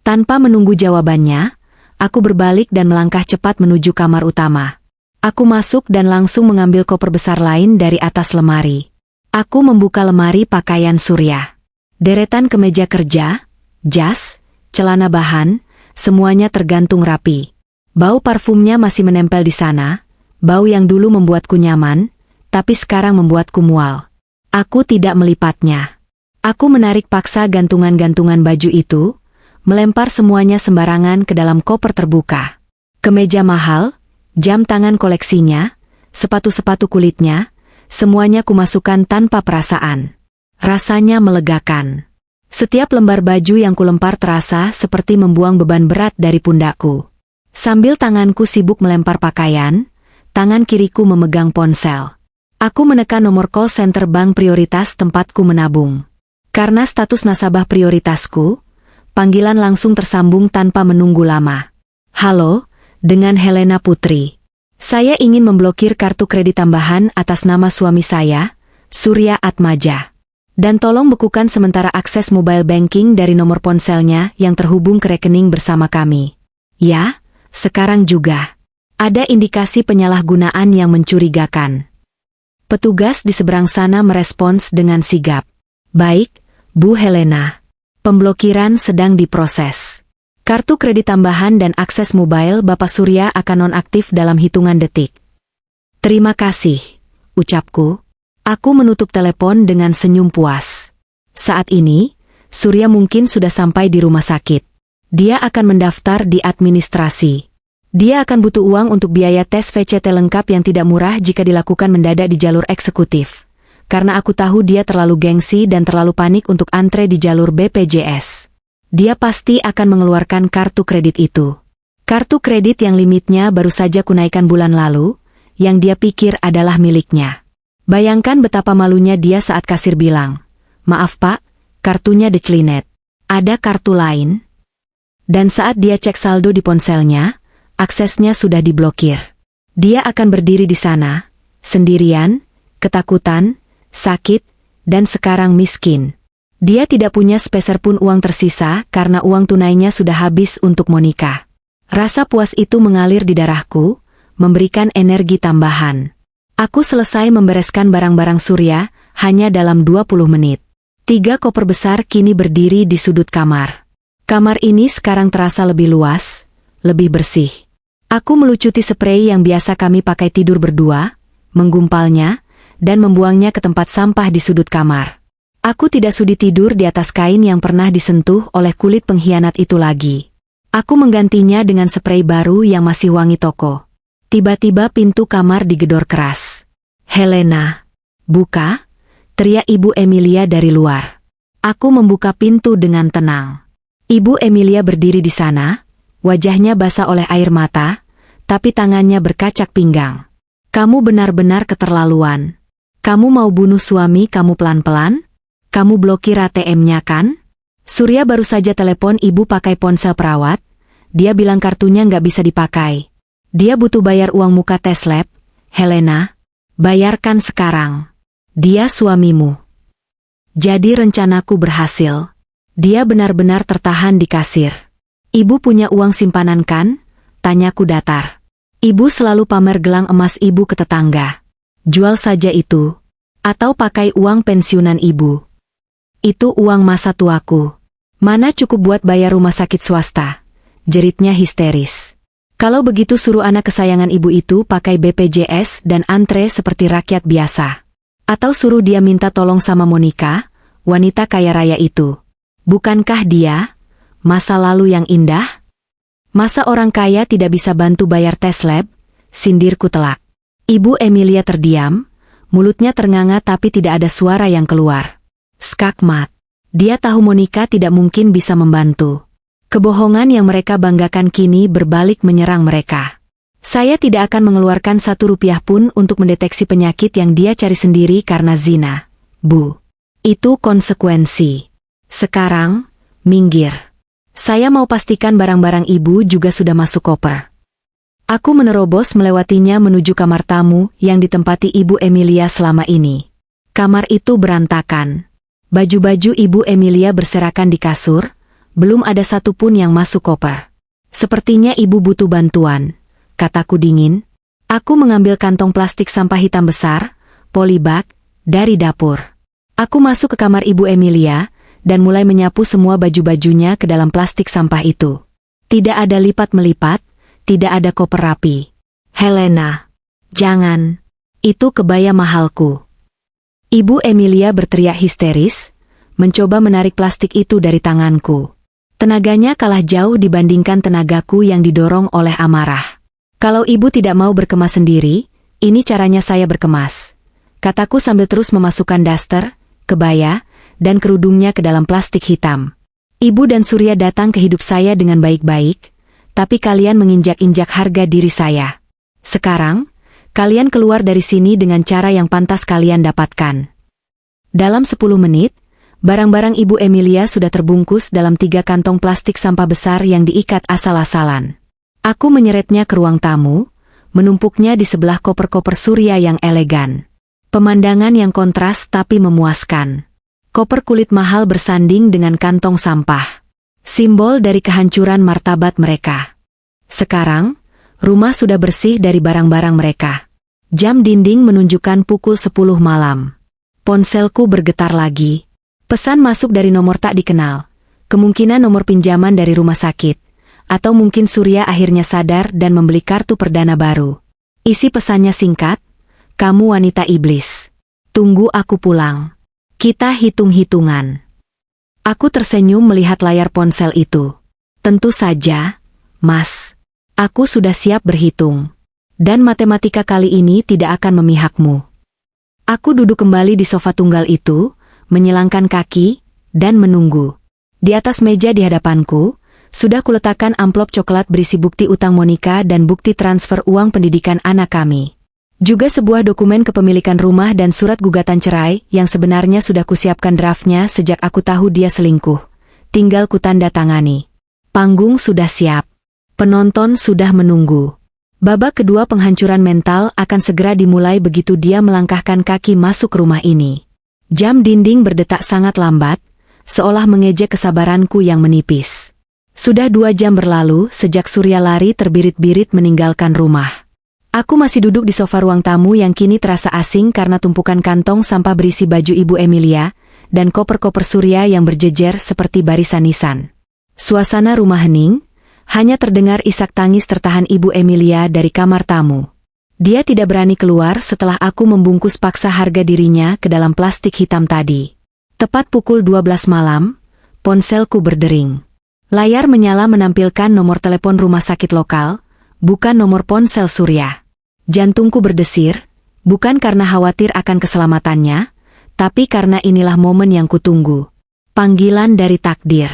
Tanpa menunggu jawabannya, aku berbalik dan melangkah cepat menuju kamar utama. Aku masuk dan langsung mengambil koper besar lain dari atas lemari. Aku membuka lemari pakaian Surya. Deretan kemeja kerja, jas, celana bahan, semuanya tergantung rapi. Bau parfumnya masih menempel di sana, bau yang dulu membuatku nyaman, tapi sekarang membuatku mual. Aku tidak melipatnya. Aku menarik paksa gantungan-gantungan baju itu, melempar semuanya sembarangan ke dalam koper terbuka. Kemeja mahal, jam tangan koleksinya, sepatu-sepatu kulitnya, semuanya kumasukkan tanpa perasaan. Rasanya melegakan. Setiap lembar baju yang kulempar terasa seperti membuang beban berat dari pundakku. Sambil tanganku sibuk melempar pakaian, tangan kiriku memegang ponsel. Aku menekan nomor call center bank prioritas tempatku menabung. Karena status nasabah prioritasku, panggilan langsung tersambung tanpa menunggu lama. Halo, dengan Helena Putri. Saya ingin memblokir kartu kredit tambahan atas nama suami saya, Surya Atmaja. Dan tolong bekukan sementara akses mobile banking dari nomor ponselnya yang terhubung ke rekening bersama kami. Ya, sekarang juga. Ada indikasi penyalahgunaan yang mencurigakan. Petugas di seberang sana merespons dengan sigap. Baik, Bu Helena. Pemblokiran sedang diproses. Kartu kredit tambahan dan akses mobile Bapak Surya akan nonaktif dalam hitungan detik. Terima kasih, ucapku. Aku menutup telepon dengan senyum puas. Saat ini, Surya mungkin sudah sampai di rumah sakit. Dia akan mendaftar di administrasi. Dia akan butuh uang untuk biaya tes VCT lengkap yang tidak murah jika dilakukan mendadak di jalur eksekutif. Karena aku tahu dia terlalu gengsi dan terlalu panik untuk antre di jalur BPJS. Dia pasti akan mengeluarkan kartu kredit itu. Kartu kredit yang limitnya baru saja kunaikan bulan lalu, yang dia pikir adalah miliknya. Bayangkan betapa malunya dia saat kasir bilang, "Maaf Pak, kartunya declinet. Ada kartu lain?" Dan saat dia cek saldo di ponselnya, aksesnya sudah diblokir. Dia akan berdiri di sana, sendirian, ketakutan, sakit, dan sekarang miskin. Dia tidak punya sepeser pun uang tersisa karena uang tunainya sudah habis untuk Monica. Rasa puas itu mengalir di darahku, memberikan energi tambahan. Aku selesai membereskan barang-barang Surya hanya dalam 20 menit. 3 koper besar kini berdiri di sudut kamar. Kamar ini sekarang terasa lebih luas, lebih bersih. Aku melucuti sprei yang biasa kami pakai tidur berdua, menggumpalnya, dan membuangnya ke tempat sampah di sudut kamar. Aku tidak sudi tidur di atas kain yang pernah disentuh oleh kulit pengkhianat itu lagi. Aku menggantinya dengan sprei baru yang masih wangi toko. Tiba-tiba pintu kamar digedor keras. "Helena, buka!" teriak Ibu Emilia dari luar. Aku membuka pintu dengan tenang. Ibu Emilia berdiri di sana, wajahnya basah oleh air mata, tapi tangannya berkacak pinggang. "Kamu benar-benar keterlaluan. Kamu mau bunuh suami kamu pelan-pelan? Kamu blokir ATM-nya kan?" Surya baru saja telepon ibu pakai ponsel perawat. Dia bilang kartunya nggak bisa dipakai. Dia butuh bayar uang muka tes lab. "Helena, bayarkan sekarang. Dia suamimu." Jadi rencanaku berhasil. Dia benar-benar tertahan di kasir. "Ibu punya uang simpanan kan?" tanyaku datar. Ibu selalu pamer gelang emas ibu ke tetangga. "Jual saja itu. Atau pakai uang pensiunan ibu. Itu uang masa tuaku. Mana cukup buat bayar rumah sakit swasta," jeritnya histeris. "Kalau begitu suruh anak kesayangan ibu itu pakai BPJS dan antre seperti rakyat biasa. Atau suruh dia minta tolong sama Monica, wanita kaya raya itu. Bukankah dia masa lalu yang indah? Masa orang kaya tidak bisa bantu bayar tes lab? Sindirku telak. Ibu Emilia terdiam, mulutnya ternganga tapi tidak ada suara yang keluar. Skakmat. Dia tahu Monica tidak mungkin bisa membantu. Kebohongan yang mereka banggakan kini berbalik menyerang mereka. Saya tidak akan mengeluarkan 1 rupiah pun untuk mendeteksi penyakit yang dia cari sendiri karena zina, Bu. Itu konsekuensi. Sekarang, minggir. Saya mau pastikan barang-barang ibu juga sudah masuk koper. Aku menerobos melewatinya menuju kamar tamu yang ditempati Ibu Emilia selama ini. Kamar itu berantakan. Baju-baju Ibu Emilia berserakan di kasur, belum ada satupun yang masuk koper. Sepertinya ibu butuh bantuan, kataku dingin. Aku mengambil kantong plastik sampah hitam besar, polybag, dari dapur. Aku masuk ke kamar Ibu Emilia, dan mulai menyapu semua baju-bajunya ke dalam plastik sampah itu. Tidak ada lipat-melipat, tidak ada koper rapi. Helena, jangan. Itu kebaya mahalku. Ibu Emilia berteriak histeris, mencoba menarik plastik itu dari tanganku. Tenaganya kalah jauh dibandingkan tenagaku yang didorong oleh amarah. Kalau ibu tidak mau berkemas sendiri, ini caranya saya berkemas, kataku sambil terus memasukkan daster, kebaya, dan kerudungnya ke dalam plastik hitam. Ibu dan Surya datang ke hidup saya dengan baik-baik, tapi kalian menginjak-injak harga diri saya. Sekarang, kalian keluar dari sini dengan cara yang pantas kalian dapatkan. Dalam 10 menit, barang-barang Ibu Emilia sudah terbungkus dalam 3 kantong plastik sampah besar yang diikat asal-asalan. Aku menyeretnya ke ruang tamu, menumpuknya di sebelah koper-koper Surya yang elegan. Pemandangan yang kontras tapi memuaskan. Koper kulit mahal bersanding dengan kantong sampah. Simbol dari kehancuran martabat mereka. Sekarang, rumah sudah bersih dari barang-barang mereka. Jam dinding menunjukkan pukul 10 malam. Ponselku bergetar lagi. Pesan masuk dari nomor tak dikenal. Kemungkinan nomor pinjaman dari rumah sakit. Atau mungkin Surya akhirnya sadar dan membeli kartu perdana baru. Isi pesannya singkat, "Kamu wanita iblis. Tunggu aku pulang. Kita hitung-hitungan." Aku tersenyum melihat layar ponsel itu. Tentu saja, Mas. Aku sudah siap berhitung. Dan matematika kali ini tidak akan memihakmu. Aku duduk kembali di sofa tunggal itu, menyilangkan kaki, dan menunggu. Di atas meja di hadapanku, sudah kuletakkan amplop coklat berisi bukti utang Monica dan bukti transfer uang pendidikan anak kami. Juga sebuah dokumen kepemilikan rumah dan surat gugatan cerai yang sebenarnya sudah kusiapkan draftnya sejak aku tahu dia selingkuh. Tinggal kutanda tangani. Panggung sudah siap. Penonton sudah menunggu. Babak kedua penghancuran mental akan segera dimulai begitu dia melangkahkan kaki masuk rumah ini. Jam dinding berdetak sangat lambat, seolah mengejek kesabaranku yang menipis. Sudah 2 jam berlalu sejak Surya lari terbirit-birit meninggalkan rumah. Aku masih duduk di sofa ruang tamu yang kini terasa asing karena tumpukan kantong sampah berisi baju Ibu Emilia dan koper-koper Surya yang berjejer seperti barisan nisan. Suasana rumah hening, hanya terdengar isak tangis tertahan Ibu Emilia dari kamar tamu. Dia tidak berani keluar setelah aku membungkus paksa harga dirinya ke dalam plastik hitam tadi. Tepat pukul 12 malam, ponselku berdering. Layar menyala menampilkan nomor telepon rumah sakit lokal, bukan nomor ponsel Surya. Jantungku berdesir, bukan karena khawatir akan keselamatannya, tapi karena inilah momen yang kutunggu. Panggilan dari takdir.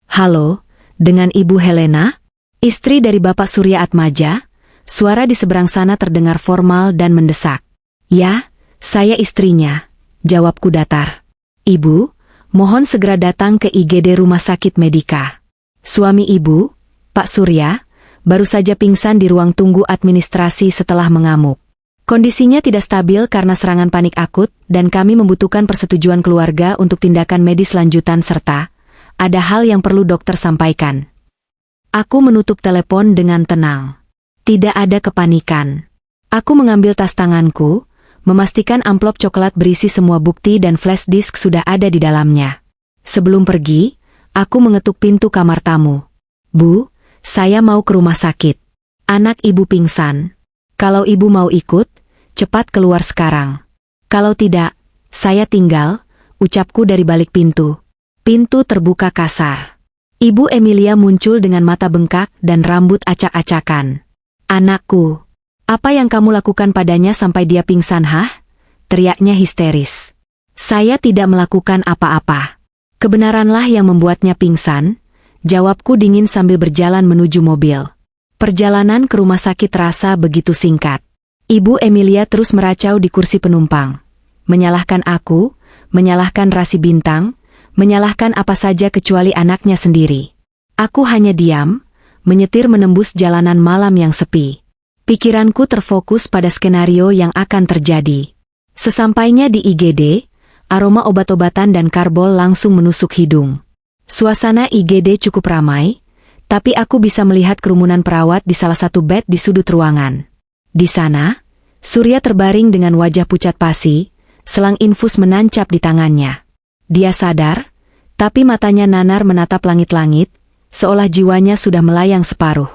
"Halo, dengan Ibu Helena?" Istri dari Bapak Surya Atmaja. Suara di seberang sana terdengar formal dan mendesak. "Ya, saya istrinya," jawabku datar. "Ibu, mohon segera datang ke IGD Rumah Sakit Medika. Suami ibu, Pak Surya, baru saja pingsan di ruang tunggu administrasi setelah mengamuk. Kondisinya tidak stabil karena serangan panik akut dan kami membutuhkan persetujuan keluarga untuk tindakan medis lanjutan serta ada hal yang perlu dokter sampaikan." Aku menutup telepon dengan tenang. Tidak ada kepanikan. Aku mengambil tas tanganku, memastikan amplop coklat berisi semua bukti dan flash disk sudah ada di dalamnya. Sebelum pergi, aku mengetuk pintu kamar tamu. "Bu, saya mau ke rumah sakit. Anak ibu pingsan. Kalau ibu mau ikut, cepat keluar sekarang. Kalau tidak, saya tinggal," ucapku dari balik pintu. Pintu terbuka kasar. Ibu Emilia muncul dengan mata bengkak dan rambut acak-acakan. Anakku, apa yang kamu lakukan padanya sampai dia pingsan, hah? Teriaknya histeris. Saya tidak melakukan apa-apa. Kebenaranlah yang membuatnya pingsan, jawabku dingin sambil berjalan menuju mobil. Perjalanan ke rumah sakit terasa begitu singkat. Ibu Emilia terus meracau di kursi penumpang. Menyalahkan aku, menyalahkan rasi bintang, menyalahkan apa saja kecuali anaknya sendiri. Aku hanya diam, menyetir menembus jalanan malam yang sepi. Pikiranku terfokus pada skenario yang akan terjadi. Sesampainya di IGD, aroma obat-obatan dan karbol langsung menusuk hidung. Suasana IGD cukup ramai, tapi aku bisa melihat kerumunan perawat di salah satu bed di sudut ruangan. Di sana, Surya terbaring dengan wajah pucat pasi, selang infus menancap di tangannya. Dia sadar, tapi matanya nanar menatap langit-langit, seolah jiwanya sudah melayang separuh.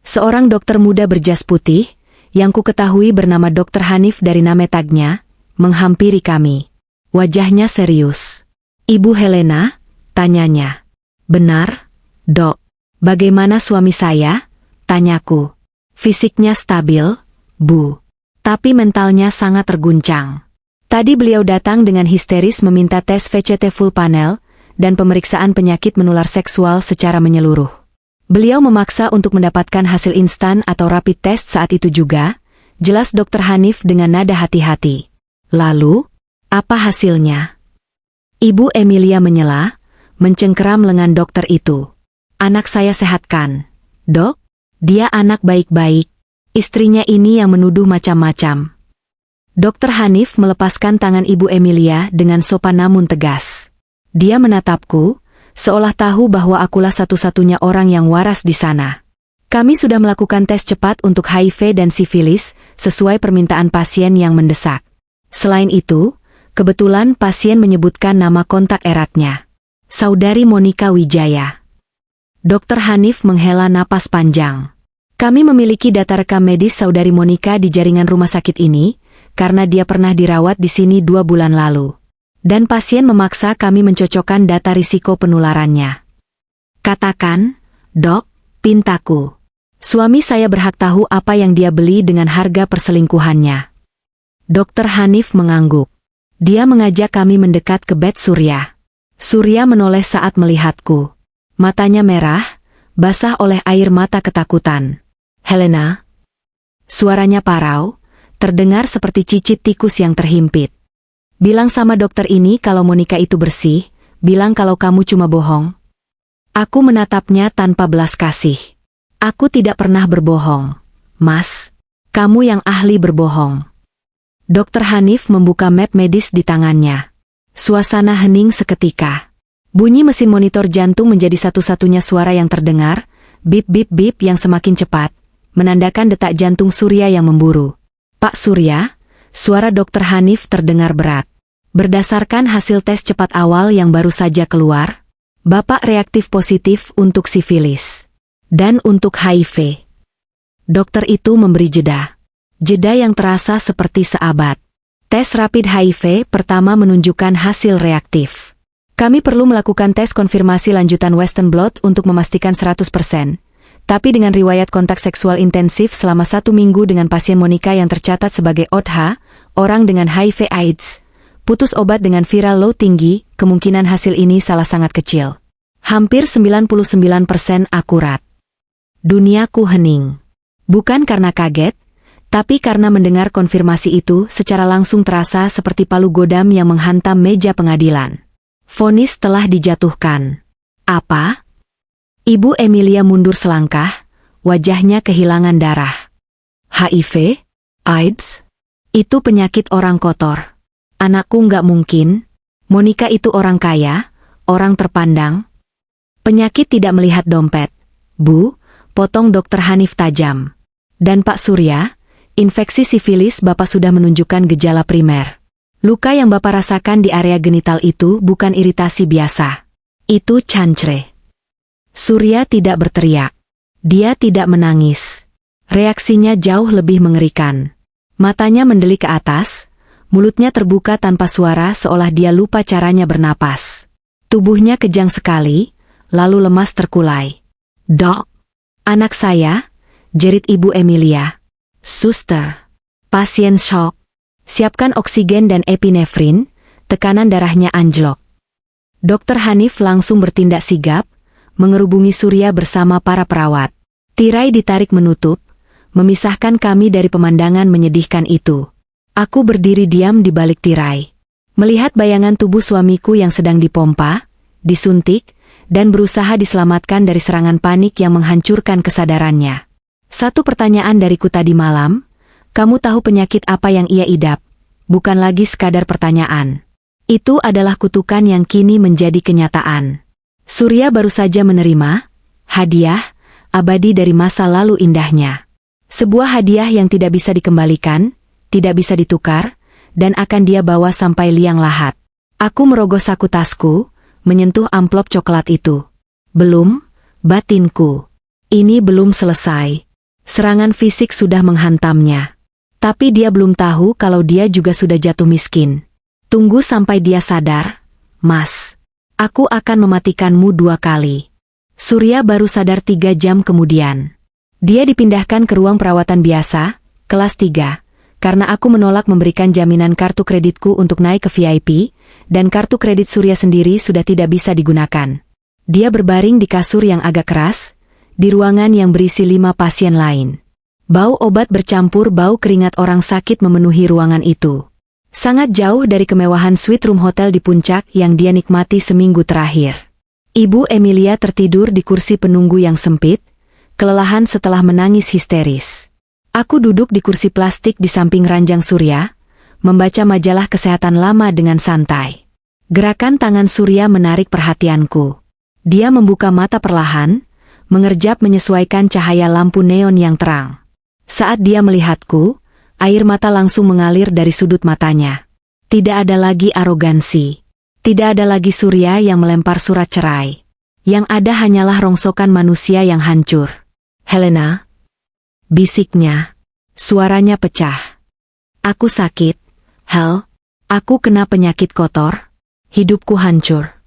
Seorang dokter muda berjas putih, yang ku ketahui bernama Dr. Hanif dari Nametagnya, menghampiri kami. Wajahnya serius. Ibu Helena, tanyanya. Benar, Dok. Bagaimana suami saya? Tanyaku. Fisiknya stabil, Bu. Tapi mentalnya sangat terguncang. Tadi beliau datang dengan histeris meminta tes VCT full panel dan pemeriksaan penyakit menular seksual secara menyeluruh. Beliau memaksa untuk mendapatkan hasil instan atau rapid test saat itu juga, jelas Dr. Hanif dengan nada hati-hati. Lalu, apa hasilnya? Ibu Emilia menyela, mencengkeram lengan dokter itu. Anak saya sehat kan, Dok? Dia anak baik-baik. Istrinya ini yang menuduh macam-macam. Dr. Hanif melepaskan tangan Ibu Emilia dengan sopan namun tegas. Dia menatapku, seolah tahu bahwa akulah satu-satunya orang yang waras di sana. Kami sudah melakukan tes cepat untuk HIV dan sifilis, sesuai permintaan pasien yang mendesak. Selain itu, kebetulan pasien menyebutkan nama kontak eratnya. Saudari Monika Wijaya. Dr. Hanif menghela napas panjang. Kami memiliki data rekam medis Saudari Monika di jaringan rumah sakit ini, karena dia pernah dirawat di sini 2 bulan lalu. Dan pasien memaksa kami mencocokkan data risiko penularannya. Katakan, Dok, pintaku. Suami saya berhak tahu apa yang dia beli dengan harga perselingkuhannya. Dr. Hanif mengangguk. Dia mengajak kami mendekat ke bed Surya. Surya menoleh saat melihatku. Matanya merah, basah oleh air mata ketakutan. Helena? Suaranya parau, terdengar seperti cicit tikus yang terhimpit. Bilang sama dokter ini kalau Monika itu bersih, bilang kalau kamu cuma bohong. Aku menatapnya tanpa belas kasih. Aku tidak pernah berbohong. Mas, kamu yang ahli berbohong. Dr. Hanif membuka map medis di tangannya. Suasana hening seketika. Bunyi mesin monitor jantung menjadi satu-satunya suara yang terdengar, bip-bip-bip yang semakin cepat, menandakan detak jantung Surya yang memburu. Pak Surya, suara Dr. Hanif terdengar berat. Berdasarkan hasil tes cepat awal yang baru saja keluar, Bapak reaktif positif untuk sifilis. Dan untuk HIV. Dokter itu memberi jeda. Jeda yang terasa seperti seabad. Tes rapid HIV pertama menunjukkan hasil reaktif. Kami perlu melakukan tes konfirmasi lanjutan Western blot untuk memastikan 100%. Tapi dengan riwayat kontak seksual intensif selama 1 minggu dengan pasien Monika yang tercatat sebagai ODH, orang dengan HIV AIDS, putus obat dengan viral load tinggi, kemungkinan hasil ini salah sangat kecil. Hampir 99% akurat. Duniaku hening. Bukan karena kaget, tapi karena mendengar konfirmasi itu secara langsung terasa seperti palu godam yang menghantam meja pengadilan. Vonis telah dijatuhkan. Apa? Ibu Emilia mundur selangkah, wajahnya kehilangan darah. HIV? AIDS? Itu penyakit orang kotor. Anakku nggak mungkin. Monika itu orang kaya, orang terpandang. Penyakit tidak melihat dompet. Bu, potong Dr. Hanif tajam. Dan Pak Surya, infeksi sifilis Bapak sudah menunjukkan gejala primer. Luka yang Bapak rasakan di area genital itu bukan iritasi biasa. Itu cancre. Surya tidak berteriak. Dia tidak menangis. Reaksinya jauh lebih mengerikan. Matanya mendelik ke atas, Mulutnya terbuka tanpa suara seolah dia lupa caranya bernapas. Tubuhnya kejang sekali, lalu lemas terkulai. "Dok, anak saya," jerit Ibu Emilia. "Suster, pasien shock. Siapkan oksigen dan epinefrin, tekanan darahnya anjlok." Dokter Hanif langsung bertindak sigap, mengerubungi Surya bersama para perawat. Tirai ditarik menutup, memisahkan kami dari pemandangan menyedihkan itu. Aku berdiri diam di balik tirai, melihat bayangan tubuh suamiku yang sedang dipompa, disuntik, dan berusaha diselamatkan dari serangan panik yang menghancurkan kesadarannya. Satu pertanyaan dariku tadi malam, "Kamu tahu penyakit apa yang ia idap?" Bukan lagi sekadar pertanyaan. Itu adalah kutukan yang kini menjadi kenyataan. Surya baru saja menerima hadiah abadi dari masa lalu indahnya. Sebuah hadiah yang tidak bisa dikembalikan, tidak bisa ditukar, dan akan dia bawa sampai liang lahat. Aku merogoh saku tasku, menyentuh amplop coklat itu. Belum, batinku. Ini belum selesai. Serangan fisik sudah menghantamnya. Tapi dia belum tahu kalau dia juga sudah jatuh miskin. Tunggu sampai dia sadar, Mas. Aku akan mematikanmu 2 kali. Surya baru sadar 3 jam kemudian. Dia dipindahkan ke ruang perawatan biasa, kelas 3. Karena aku menolak memberikan jaminan kartu kreditku untuk naik ke VIP, dan kartu kredit Surya sendiri sudah tidak bisa digunakan. Dia berbaring di kasur yang agak keras, di ruangan yang berisi 5 pasien lain. Bau obat bercampur bau keringat orang sakit memenuhi ruangan itu. Sangat jauh dari kemewahan suite room hotel di puncak yang dia nikmati seminggu terakhir. Ibu Emilia tertidur di kursi penunggu yang sempit, kelelahan setelah menangis histeris. Aku duduk di kursi plastik di samping ranjang Surya, membaca majalah kesehatan lama dengan santai. Gerakan tangan Surya menarik perhatianku. Dia membuka mata perlahan, mengerjap menyesuaikan cahaya lampu neon yang terang. Saat dia melihatku, air mata langsung mengalir dari sudut matanya. Tidak ada lagi arogansi. Tidak ada lagi Surya yang melempar surat cerai. Yang ada hanyalah rongsokan manusia yang hancur. "Helena," bisiknya. Suaranya pecah. "Aku sakit, Hel. Aku kena penyakit kotor. Hidupku hancur."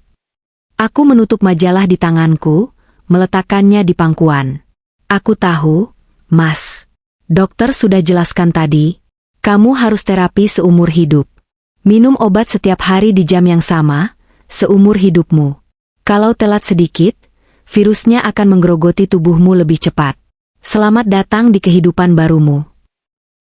Aku menutup majalah di tanganku, meletakkannya di pangkuan. "Aku tahu, Mas. Dokter sudah jelaskan tadi, kamu harus terapi seumur hidup. Minum obat setiap hari di jam yang sama, seumur hidupmu. Kalau telat sedikit, virusnya akan menggerogoti tubuhmu lebih cepat. Selamat datang di kehidupan barumu."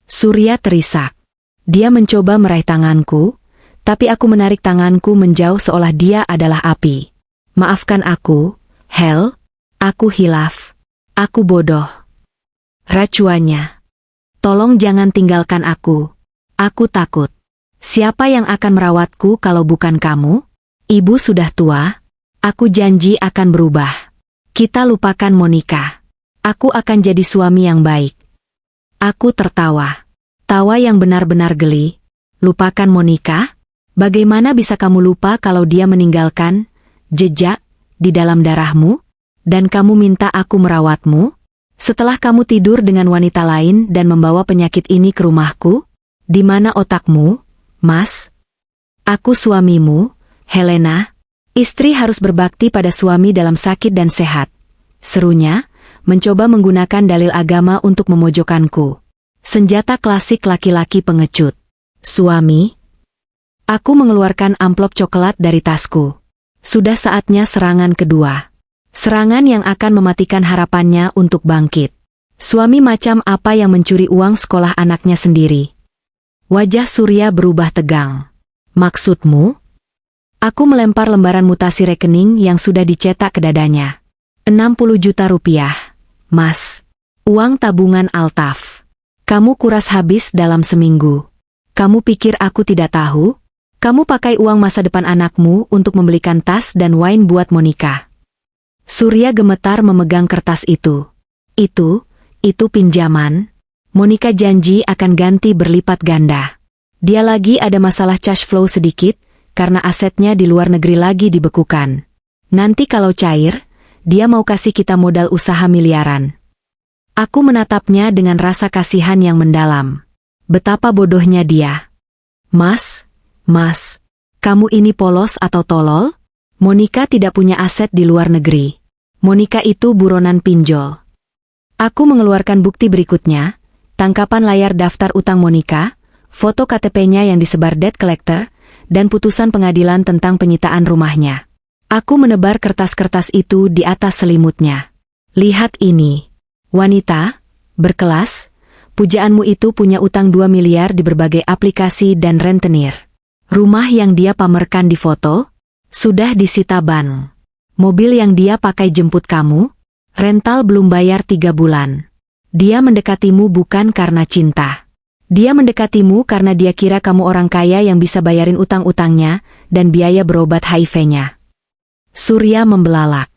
Surya terisak. Dia mencoba meraih tanganku, tapi aku menarik tanganku menjauh seolah dia adalah api. "Maafkan aku, Hel. Aku hilaf. Aku bodoh." Racuannya. "Tolong jangan tinggalkan aku. Aku takut. Siapa yang akan merawatku kalau bukan kamu? Ibu sudah tua. Aku janji akan berubah. Kita lupakan Monica. Aku akan jadi suami yang baik." Aku tertawa. Tawa yang benar-benar geli. "Lupakan Monica? Bagaimana bisa kamu lupa kalau dia meninggalkan jejak di dalam darahmu? Dan kamu minta aku merawatmu? Setelah kamu tidur dengan wanita lain dan membawa penyakit ini ke rumahku? Di mana otakmu, Mas? Aku suamimu, Helena. Istri harus berbakti pada suami dalam sakit dan sehat." Serunya, mencoba menggunakan dalil agama untuk memojokkanku. Senjata klasik laki-laki pengecut. "Suami?" Aku mengeluarkan amplop coklat dari tasku. Sudah saatnya serangan kedua. Serangan yang akan mematikan harapannya untuk bangkit. Suami macam apa yang mencuri uang sekolah anaknya sendiri? Wajah Surya berubah tegang. "Maksudmu?" Aku melempar lembaran mutasi rekening yang sudah dicetak ke dadanya. 60 juta rupiah, Mas. Uang tabungan Altaf. Kamu kuras habis dalam seminggu. Kamu pikir aku tidak tahu? Kamu pakai uang masa depan anakmu untuk membelikan tas dan wine buat Monica." Surya gemetar memegang kertas itu. Itu pinjaman. Monica janji akan ganti berlipat ganda. Dia lagi ada masalah cash flow sedikit, karena asetnya di luar negeri lagi dibekukan. Nanti kalau cair, dia mau kasih kita modal usaha miliaran. Aku menatapnya dengan rasa kasihan yang mendalam. Betapa bodohnya dia. Mas, kamu ini polos atau tolol? Monica tidak punya aset di luar negeri. Monica itu buronan pinjol. Aku mengeluarkan bukti berikutnya, tangkapan layar daftar utang Monica, foto KTP-nya yang disebar debt collector, dan putusan pengadilan tentang penyitaan rumahnya. Aku menebar kertas-kertas itu di atas selimutnya. Lihat ini. Wanita, berkelas, pujaanmu itu punya utang 2 miliar di berbagai aplikasi dan rentenir. Rumah yang dia pamerkan di foto, sudah disita bank. Mobil yang dia pakai jemput kamu, rental belum bayar 3 bulan. Dia mendekatimu bukan karena cinta. Dia mendekatimu karena dia kira kamu orang kaya yang bisa bayarin utang-utangnya dan biaya berobat HIV-nya. Surya membelalak.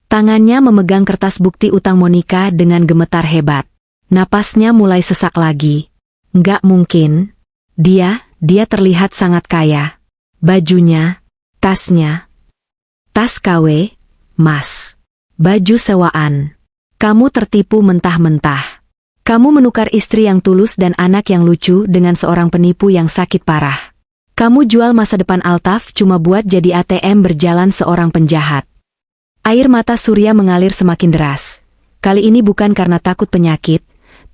Tangannya memegang kertas bukti utang Monica dengan gemetar hebat. Napasnya mulai sesak lagi. Nggak mungkin. Dia terlihat sangat kaya. Bajunya, tasnya. Tas KW, Mas. Baju sewaan. Kamu tertipu mentah-mentah. Kamu menukar istri yang tulus dan anak yang lucu dengan seorang penipu yang sakit parah. Kamu jual masa depan Altaf cuma buat jadi ATM berjalan seorang penjahat. Air mata Surya mengalir semakin deras. Kali ini bukan karena takut penyakit,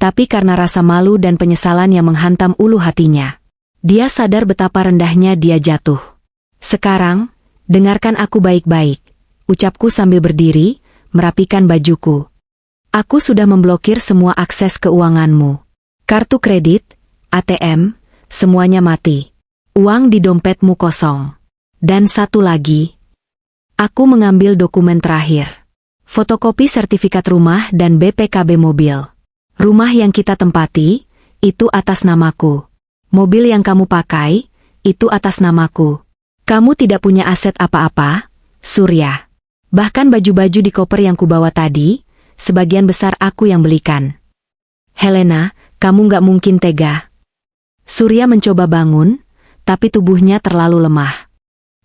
tapi karena rasa malu dan penyesalan yang menghantam ulu hatinya. Dia sadar betapa rendahnya dia jatuh. Sekarang, dengarkan aku baik-baik, ucapku sambil berdiri, merapikan bajuku. Aku sudah memblokir semua akses keuanganmu. Kartu kredit, ATM, semuanya mati. Uang di dompetmu kosong. Dan satu lagi, aku mengambil dokumen terakhir. Fotokopi sertifikat rumah dan BPKB mobil. Rumah yang kita tempati, itu atas namaku. Mobil yang kamu pakai, itu atas namaku. Kamu tidak punya aset apa-apa, Surya. Bahkan baju-baju di koper yang kubawa tadi, sebagian besar aku yang belikan. Helena, kamu nggak mungkin tega. Surya mencoba bangun, tapi tubuhnya terlalu lemah.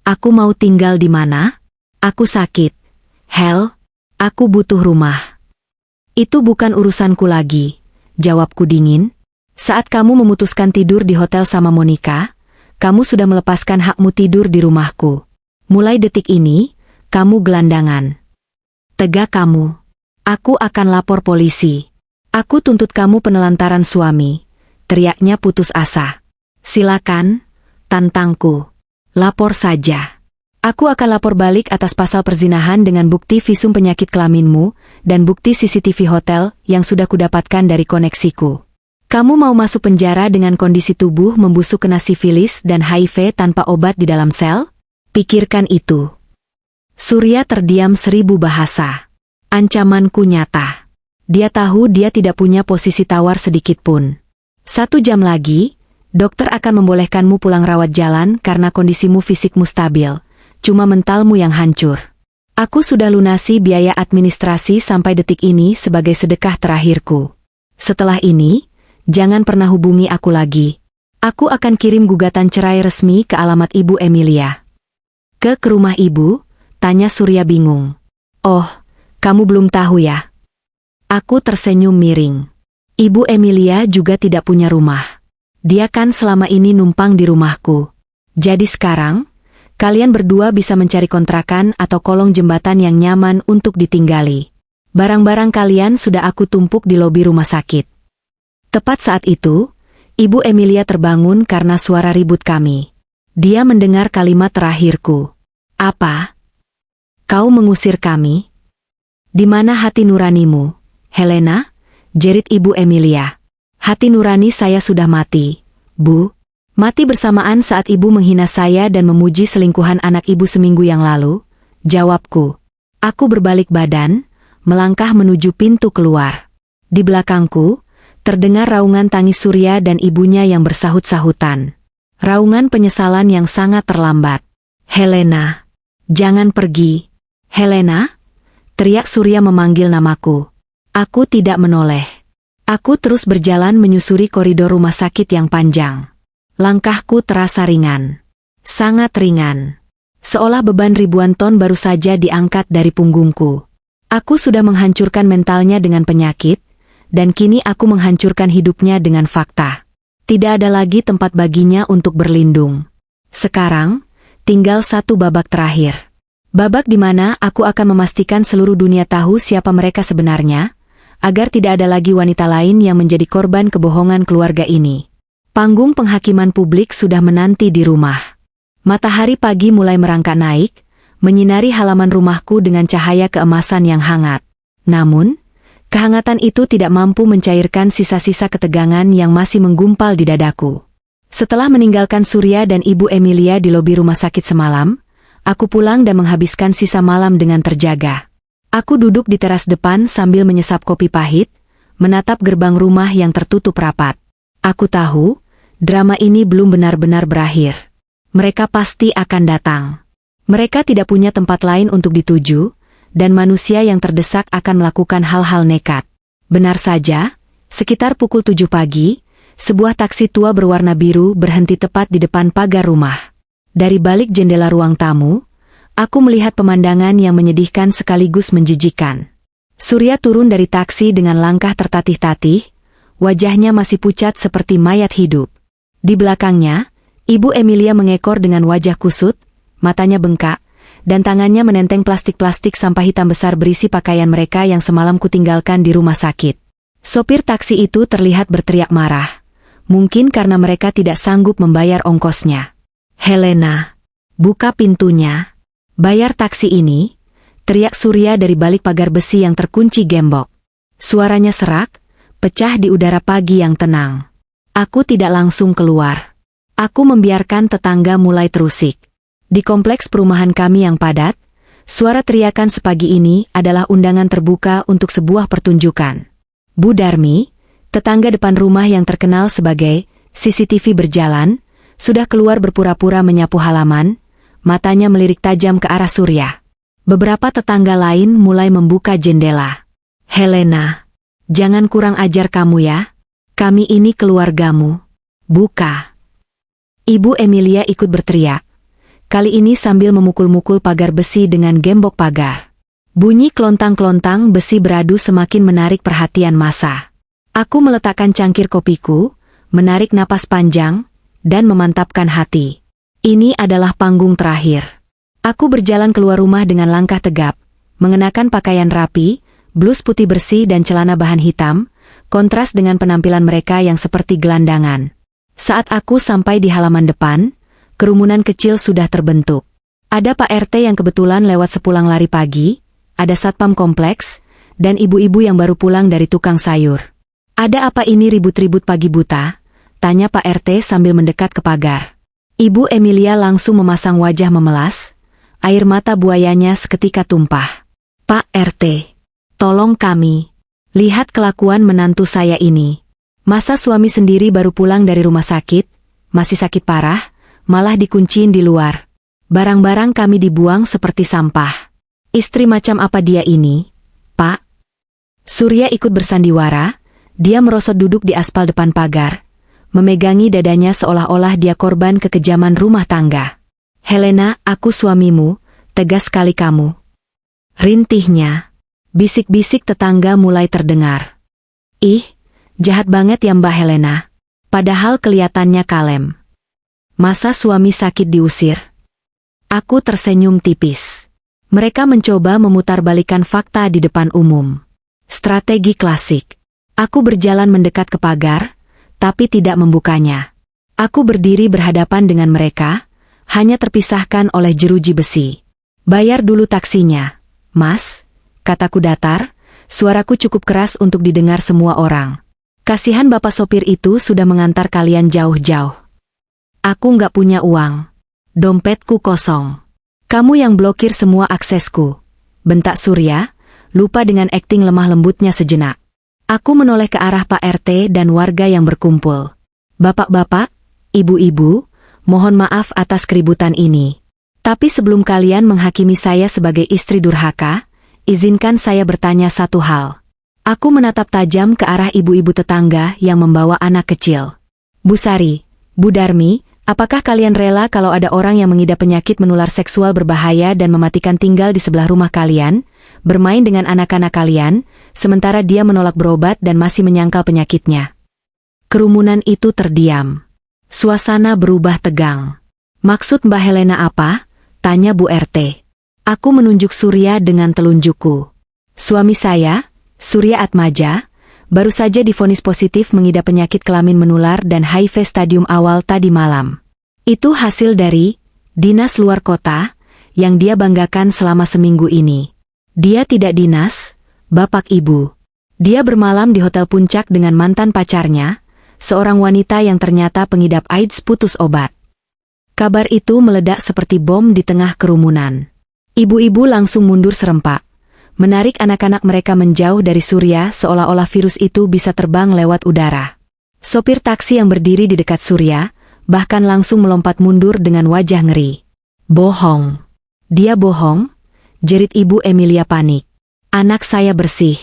Aku mau tinggal di mana? Aku sakit. Hel, aku butuh rumah. Itu bukan urusanku lagi, jawabku dingin. Saat kamu memutuskan tidur di hotel sama Monica, kamu sudah melepaskan hakmu tidur di rumahku. Mulai detik ini, kamu gelandangan. Tegak kamu. Aku akan lapor polisi. Aku tuntut kamu penelantaran suami. Teriaknya putus asa. Silakan, tantangku. Lapor saja. Aku akan lapor balik atas pasal perzinahan dengan bukti visum penyakit kelaminmu dan bukti CCTV hotel yang sudah kudapatkan dari koneksiku. Kamu mau masuk penjara dengan kondisi tubuh membusuk kena sifilis dan HIV tanpa obat di dalam sel? Pikirkan itu. Surya terdiam 1000 bahasa. Ancamanku nyata. Dia tahu dia tidak punya posisi tawar sedikit pun. 1 jam lagi, dokter akan membolehkanmu pulang rawat jalan karena kondisimu fisikmu stabil. Cuma mentalmu yang hancur. Aku sudah lunasi biaya administrasi sampai detik ini sebagai sedekah terakhirku. Setelah ini, jangan pernah hubungi aku lagi. Aku akan kirim gugatan cerai resmi ke alamat Ibu Emilia. Ke rumah Ibu? Tanya Surya bingung. Oh, kamu belum tahu ya? Aku tersenyum miring. Ibu Emilia juga tidak punya rumah. Dia kan selama ini numpang di rumahku. Jadi sekarang, kalian berdua bisa mencari kontrakan atau kolong jembatan yang nyaman untuk ditinggali. Barang-barang kalian sudah aku tumpuk di lobi rumah sakit. Tepat saat itu, Ibu Emilia terbangun karena suara ribut kami. Dia mendengar kalimat terakhirku. Apa? Kau mengusir kami? Di mana hati nuranimu, Helena? Jerit Ibu Emilia. Hati nurani saya sudah mati, Bu. Mati bersamaan saat Ibu menghina saya dan memuji selingkuhan anak Ibu seminggu yang lalu, jawabku. Aku berbalik badan, melangkah menuju pintu keluar. Di belakangku, terdengar raungan tangis Surya dan ibunya yang bersahut-sahutan. Raungan penyesalan yang sangat terlambat. Helena, jangan pergi. Helena, teriak Surya memanggil namaku. Aku tidak menoleh. Aku terus berjalan menyusuri koridor rumah sakit yang panjang. Langkahku terasa ringan. Sangat ringan. Seolah beban ribuan ton baru saja diangkat dari punggungku. Aku sudah menghancurkan mentalnya dengan penyakit, dan kini aku menghancurkan hidupnya dengan fakta. Tidak ada lagi tempat baginya untuk berlindung. Sekarang, tinggal satu babak terakhir. Babak di mana aku akan memastikan seluruh dunia tahu siapa mereka sebenarnya, agar tidak ada lagi wanita lain yang menjadi korban kebohongan keluarga ini. Panggung penghakiman publik sudah menanti di rumah. Matahari pagi mulai merangkak naik, menyinari halaman rumahku dengan cahaya keemasan yang hangat. Namun, kehangatan itu tidak mampu mencairkan sisa-sisa ketegangan yang masih menggumpal di dadaku. Setelah meninggalkan Surya dan Ibu Emilia di lobi rumah sakit semalam, aku pulang dan menghabiskan sisa malam dengan terjaga. Aku duduk di teras depan sambil menyesap kopi pahit, menatap gerbang rumah yang tertutup rapat. Aku tahu, drama ini belum benar-benar berakhir. Mereka pasti akan datang. Mereka tidak punya tempat lain untuk dituju, dan manusia yang terdesak akan melakukan hal-hal nekat. Benar saja, sekitar pukul 7 pagi, sebuah taksi tua berwarna biru berhenti tepat di depan pagar rumah. Dari balik jendela ruang tamu, aku melihat pemandangan yang menyedihkan sekaligus menjijikan. Surya turun dari taksi dengan langkah tertatih-tatih, wajahnya masih pucat seperti mayat hidup. Di belakangnya, Ibu Emilia mengekor dengan wajah kusut, matanya bengkak, dan tangannya menenteng plastik-plastik sampah hitam besar berisi pakaian mereka yang semalam kutinggalkan di rumah sakit. Sopir taksi itu terlihat berteriak marah, mungkin karena mereka tidak sanggup membayar ongkosnya. "Helena, buka pintunya. Bayar taksi ini," teriak Surya dari balik pagar besi yang terkunci gembok. Suaranya serak, pecah di udara pagi yang tenang. Aku tidak langsung keluar. Aku membiarkan tetangga mulai terusik. Di kompleks perumahan kami yang padat, suara teriakan sepagi ini adalah undangan terbuka untuk sebuah pertunjukan. Bu Darmi, tetangga depan rumah yang terkenal sebagai CCTV berjalan, sudah keluar berpura-pura menyapu halaman, matanya melirik tajam ke arah Surya. Beberapa tetangga lain mulai membuka jendela. "Helena, jangan kurang ajar kamu ya. Kami ini keluargamu. Buka." Ibu Emilia ikut berteriak. Kali ini sambil memukul-mukul pagar besi dengan gembok pagar. Bunyi kelontang-kelontang besi beradu semakin menarik perhatian massa. Aku meletakkan cangkir kopiku, menarik napas panjang, dan memantapkan hati. Ini adalah panggung terakhir. Aku berjalan keluar rumah dengan langkah tegap, mengenakan pakaian rapi, blus putih bersih dan celana bahan hitam, kontras dengan penampilan mereka yang seperti gelandangan. Saat aku sampai di halaman depan, kerumunan kecil sudah terbentuk. Ada Pak RT yang kebetulan lewat sepulang lari pagi, ada satpam kompleks, dan ibu-ibu yang baru pulang dari tukang sayur. "Ada apa ini ribut-ribut pagi buta?" tanya Pak RT sambil mendekat ke pagar. Ibu Emilia langsung memasang wajah memelas, air mata buayanya seketika tumpah. "Pak RT, tolong kami. Lihat kelakuan menantu saya ini. Masa suami sendiri baru pulang dari rumah sakit, masih sakit parah, malah dikunciin di luar. Barang-barang kami dibuang seperti sampah. Istri macam apa dia ini, Pak?" Surya ikut bersandiwara, dia merosot duduk di aspal depan pagar, memegangi dadanya seolah-olah dia korban kekejaman rumah tangga. "Helena, aku suamimu, tegas sekali kamu." Rintihnya, bisik-bisik tetangga mulai terdengar. "Ih, jahat banget ya Mbak Helena. Padahal kelihatannya kalem. Masa suami sakit diusir?" Aku tersenyum tipis. Mereka mencoba memutarbalikkan fakta di depan umum. Strategi klasik. Aku berjalan mendekat ke pagar, tapi tidak membukanya. Aku berdiri berhadapan dengan mereka, hanya terpisahkan oleh jeruji besi. "Bayar dulu taksinya, Mas," kataku datar, suaraku cukup keras untuk didengar semua orang. "Kasihan bapak sopir itu sudah mengantar kalian jauh-jauh." "Aku nggak punya uang. Dompetku kosong." "Kamu yang blokir semua aksesku," bentak Surya, lupa dengan akting lemah lembutnya sejenak. Aku menoleh ke arah Pak RT dan warga yang berkumpul. "Bapak-bapak, ibu-ibu, mohon maaf atas keributan ini. Tapi sebelum kalian menghakimi saya sebagai istri durhaka, izinkan saya bertanya satu hal." Aku menatap tajam ke arah ibu-ibu tetangga yang membawa anak kecil. "Bu Sari, Bu Darmi, apakah kalian rela kalau ada orang yang mengidap penyakit menular seksual berbahaya dan mematikan tinggal di sebelah rumah kalian, bermain dengan anak-anak kalian, sementara dia menolak berobat dan masih menyangkal penyakitnya?" Kerumunan itu terdiam. Suasana berubah tegang. "Maksud Mbak Helena apa?" tanya Bu RT. Aku menunjuk Surya dengan telunjukku. "Suami saya, Surya Atmaja, baru saja divonis positif mengidap penyakit kelamin menular dan HIV stadium awal tadi malam. Itu hasil dari dinas luar kota yang dia banggakan selama seminggu ini. Dia tidak dinas, Bapak Ibu. Dia bermalam di Hotel Puncak dengan mantan pacarnya, seorang wanita yang ternyata pengidap AIDS putus obat." Kabar itu meledak seperti bom di tengah kerumunan. Ibu-ibu langsung mundur serempak, menarik anak-anak mereka menjauh dari Surya seolah-olah virus itu bisa terbang lewat udara. Sopir taksi yang berdiri di dekat Surya bahkan langsung melompat mundur dengan wajah ngeri. "Bohong. Dia bohong," jerit Ibu Emilia panik. "Anak saya bersih.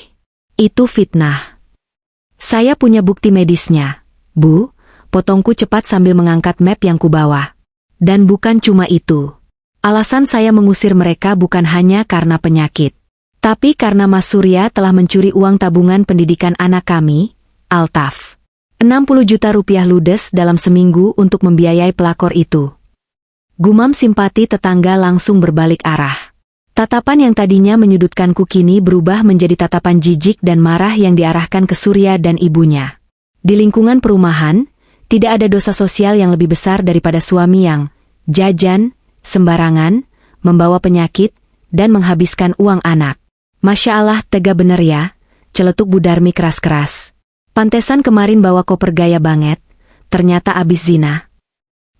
Itu fitnah. Saya punya bukti medisnya, Bu," potongku cepat sambil mengangkat map yang kubawa. "Dan bukan cuma itu. Alasan saya mengusir mereka bukan hanya karena penyakit, tapi karena Mas Surya telah mencuri uang tabungan pendidikan anak kami, Altaf. 60 juta rupiah ludes dalam seminggu untuk membiayai pelakor itu." Gumam simpati tetangga langsung berbalik arah. Tatapan yang tadinya menyudutkanku kini berubah menjadi tatapan jijik dan marah yang diarahkan ke Surya dan ibunya. Di lingkungan perumahan, tidak ada dosa sosial yang lebih besar daripada suami yang jajan sembarangan, membawa penyakit, dan menghabiskan uang anak. "Masya Allah, tega bener ya," celetuk Bu Darmi keras-keras. "Pantesan kemarin bawa koper gaya banget, ternyata abis zina."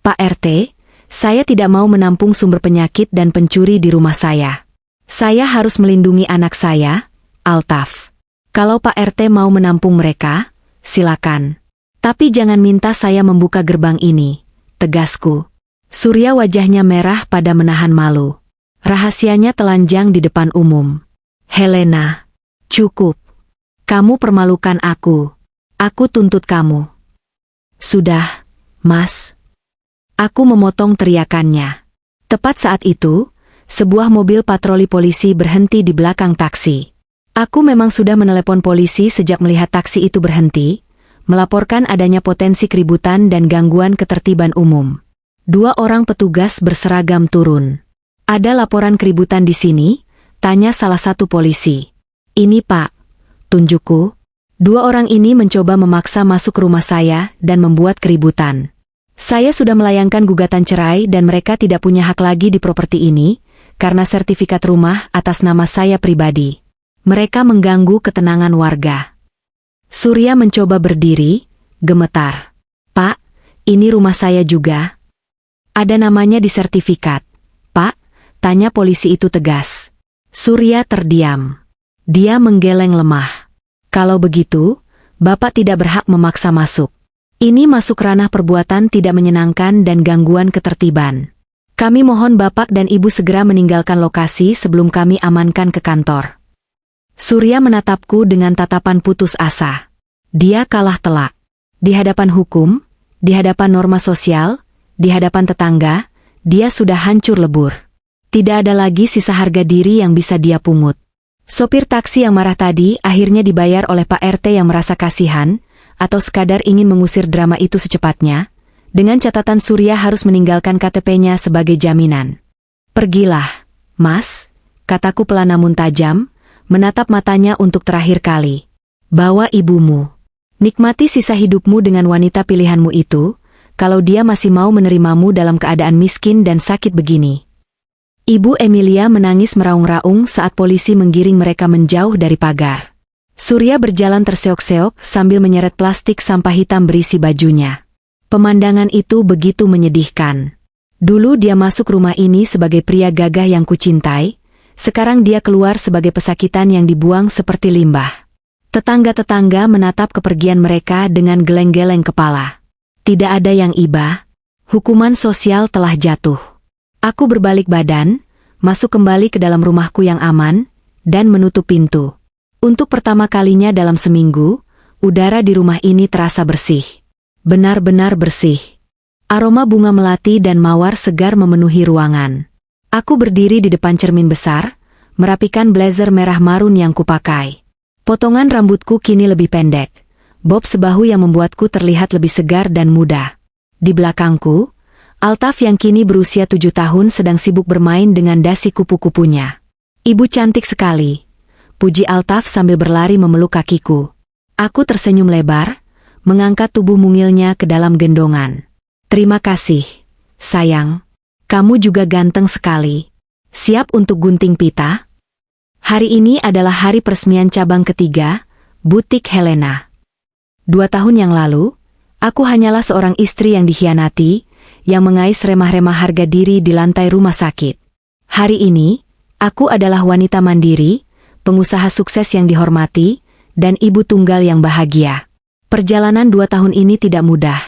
"Pak RT, saya tidak mau menampung sumber penyakit dan pencuri di rumah saya. Saya harus melindungi anak saya, Altaf. Kalau Pak RT mau menampung mereka, silakan. Tapi jangan minta saya membuka gerbang ini," tegasku. Surya wajahnya merah pada menahan malu. Rahasianya telanjang di depan umum. "Helena, cukup. Kamu permalukan aku. Aku tuntut kamu." "Sudah, Mas." Aku memotong teriakannya. Tepat saat itu, sebuah mobil patroli polisi berhenti di belakang taksi. Aku memang sudah menelepon polisi sejak melihat taksi itu berhenti, melaporkan adanya potensi keributan dan gangguan ketertiban umum. 2 orang petugas berseragam turun. "Ada laporan keributan di sini?" tanya salah satu polisi. "Ini Pak," tunjukku. 2 orang ini mencoba memaksa masuk rumah saya dan membuat keributan. Saya sudah melayangkan gugatan cerai dan mereka tidak punya hak lagi di properti ini, karena sertifikat rumah atas nama saya pribadi. Mereka mengganggu ketenangan warga. Surya mencoba berdiri, gemetar. "Pak, ini rumah saya juga. Ada namanya di sertifikat." "Pak?" tanya polisi itu tegas. Surya terdiam. Dia menggeleng lemah. "Kalau begitu, Bapak tidak berhak memaksa masuk. Ini masuk ranah perbuatan tidak menyenangkan dan gangguan ketertiban. Kami mohon Bapak dan Ibu segera meninggalkan lokasi sebelum kami amankan ke kantor." Surya menatapku dengan tatapan putus asa. Dia kalah telak. Di hadapan hukum, di hadapan norma sosial, di hadapan tetangga, dia sudah hancur lebur. Tidak ada lagi sisa harga diri yang bisa dia pungut. Sopir taksi yang marah tadi akhirnya dibayar oleh Pak RT yang merasa kasihan, atau sekadar ingin mengusir drama itu secepatnya, dengan catatan Surya harus meninggalkan KTP-nya sebagai jaminan. "Pergilah, Mas," kataku pelan namun tajam, menatap matanya untuk terakhir kali. "Bawa ibumu. Nikmati sisa hidupmu dengan wanita pilihanmu itu, kalau dia masih mau menerimamu dalam keadaan miskin dan sakit begini." Ibu Emilia menangis meraung-raung saat polisi menggiring mereka menjauh dari pagar. Surya berjalan terseok-seok sambil menyeret plastik sampah hitam berisi bajunya. Pemandangan itu begitu menyedihkan. Dulu dia masuk rumah ini sebagai pria gagah yang kucintai, sekarang dia keluar sebagai pesakitan yang dibuang seperti limbah. Tetangga-tetangga menatap kepergian mereka dengan geleng-geleng kepala. Tidak ada yang iba, hukuman sosial telah jatuh. Aku berbalik badan, masuk kembali ke dalam rumahku yang aman, dan menutup pintu. Untuk pertama kalinya dalam seminggu, udara di rumah ini terasa bersih. Benar-benar bersih. Aroma bunga melati dan mawar segar memenuhi ruangan. Aku berdiri di depan cermin besar, merapikan blazer merah marun yang kupakai. Potongan rambutku kini lebih pendek, bob sebahu yang membuatku terlihat lebih segar dan muda. Di belakangku, Altaf yang kini berusia 7 tahun sedang sibuk bermain dengan dasi kupu-kupunya. Ibu cantik sekali, puji Altaf sambil berlari memeluk kakiku. Aku tersenyum lebar, mengangkat tubuh mungilnya ke dalam gendongan. Terima kasih, sayang. Kamu juga ganteng sekali. Siap untuk gunting pita? Hari ini adalah hari peresmian cabang ketiga, Butik Helena. 2 tahun yang lalu, aku hanyalah seorang istri yang dikhianati, yang mengais remah-remah harga diri di lantai rumah sakit. Hari ini, aku adalah wanita mandiri, pengusaha sukses yang dihormati, dan ibu tunggal yang bahagia. Perjalanan 2 tahun ini tidak mudah,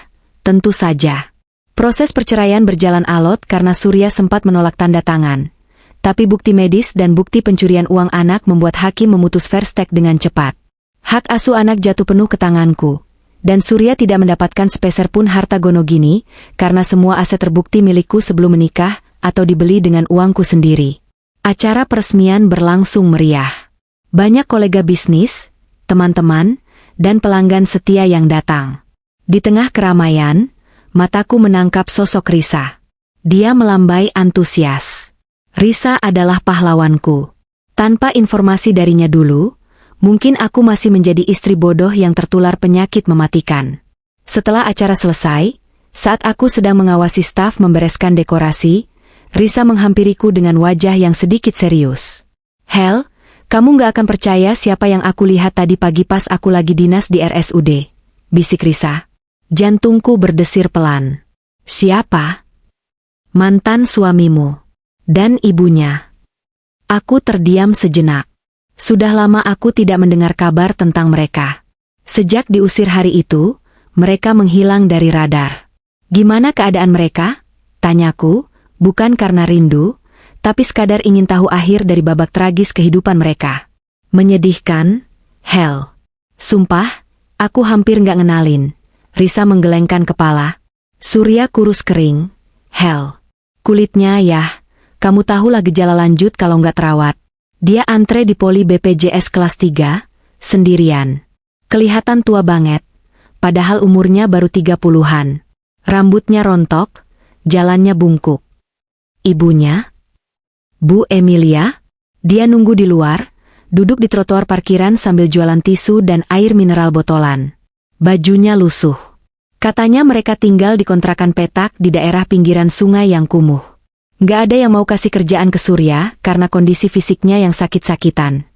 tentu saja. Proses perceraian berjalan alot karena Surya sempat menolak tanda tangan. Tapi bukti medis dan bukti pencurian uang anak membuat hakim memutus verstek dengan cepat. Hak asuh anak jatuh penuh ke tanganku. Dan Surya tidak mendapatkan sepeser pun harta Gonogini, karena semua aset terbukti milikku sebelum menikah, atau dibeli dengan uangku sendiri. Acara peresmian berlangsung meriah. Banyak kolega bisnis, teman-teman, dan pelanggan setia yang datang. Di tengah keramaian, mataku menangkap sosok Risa. Dia melambai antusias. Risa adalah pahlawanku. Tanpa informasi darinya dulu, mungkin aku masih menjadi istri bodoh yang tertular penyakit mematikan. Setelah acara selesai, saat aku sedang mengawasi staf membereskan dekorasi, Risa menghampiriku dengan wajah yang sedikit serius. Hel, kamu gak akan percaya siapa yang aku lihat tadi pagi pas aku lagi dinas di RSUD, bisik Risa. Jantungku berdesir pelan. Siapa? Mantan suamimu. Dan ibunya. Aku terdiam sejenak. Sudah lama aku tidak mendengar kabar tentang mereka. Sejak diusir hari itu, mereka menghilang dari radar. Gimana keadaan mereka? Tanyaku, bukan karena rindu, tapi sekadar ingin tahu akhir dari babak tragis kehidupan mereka. Menyedihkan, Hel. Sumpah, aku hampir nggak ngenalin. Risa menggelengkan kepala. Surya kurus kering. Hel. Kulitnya ya, kamu tahulah gejala lanjut kalau nggak terawat. Dia antre di poli BPJS kelas 3, sendirian. Kelihatan tua banget, padahal umurnya baru 30-an. Rambutnya rontok, jalannya bungkuk. Ibunya? Bu Emilia? Dia nunggu di luar, duduk di trotoar parkiran sambil jualan tisu dan air mineral botolan. Bajunya lusuh. Katanya mereka tinggal di kontrakan petak di daerah pinggiran sungai yang kumuh. Gak ada yang mau kasih kerjaan ke Surya karena kondisi fisiknya yang sakit-sakitan.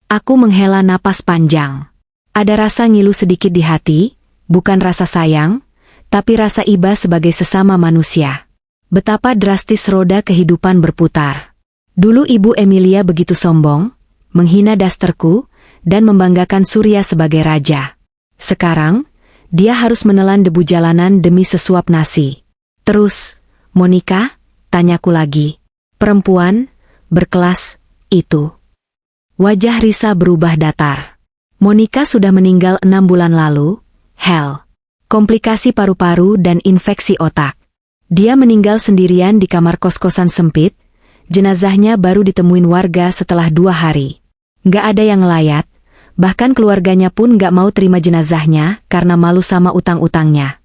Aku menghela napas panjang. Ada rasa ngilu sedikit di hati, bukan rasa sayang, tapi rasa iba sebagai sesama manusia. Betapa drastis roda kehidupan berputar. Dulu Ibu Emilia begitu sombong, menghina dasterku, dan membanggakan Surya sebagai raja. Sekarang, dia harus menelan debu jalanan demi sesuap nasi. Terus, Monica? Tanyaku lagi. Perempuan, berkelas, itu. Wajah Risa berubah datar. Monica sudah meninggal 6 bulan lalu, Hel. Komplikasi paru-paru dan infeksi otak. Dia meninggal sendirian di kamar kos-kosan sempit, jenazahnya baru ditemuin warga setelah 2 hari. Gak ada yang ngelayat, bahkan keluarganya pun gak mau terima jenazahnya karena malu sama utang-utangnya.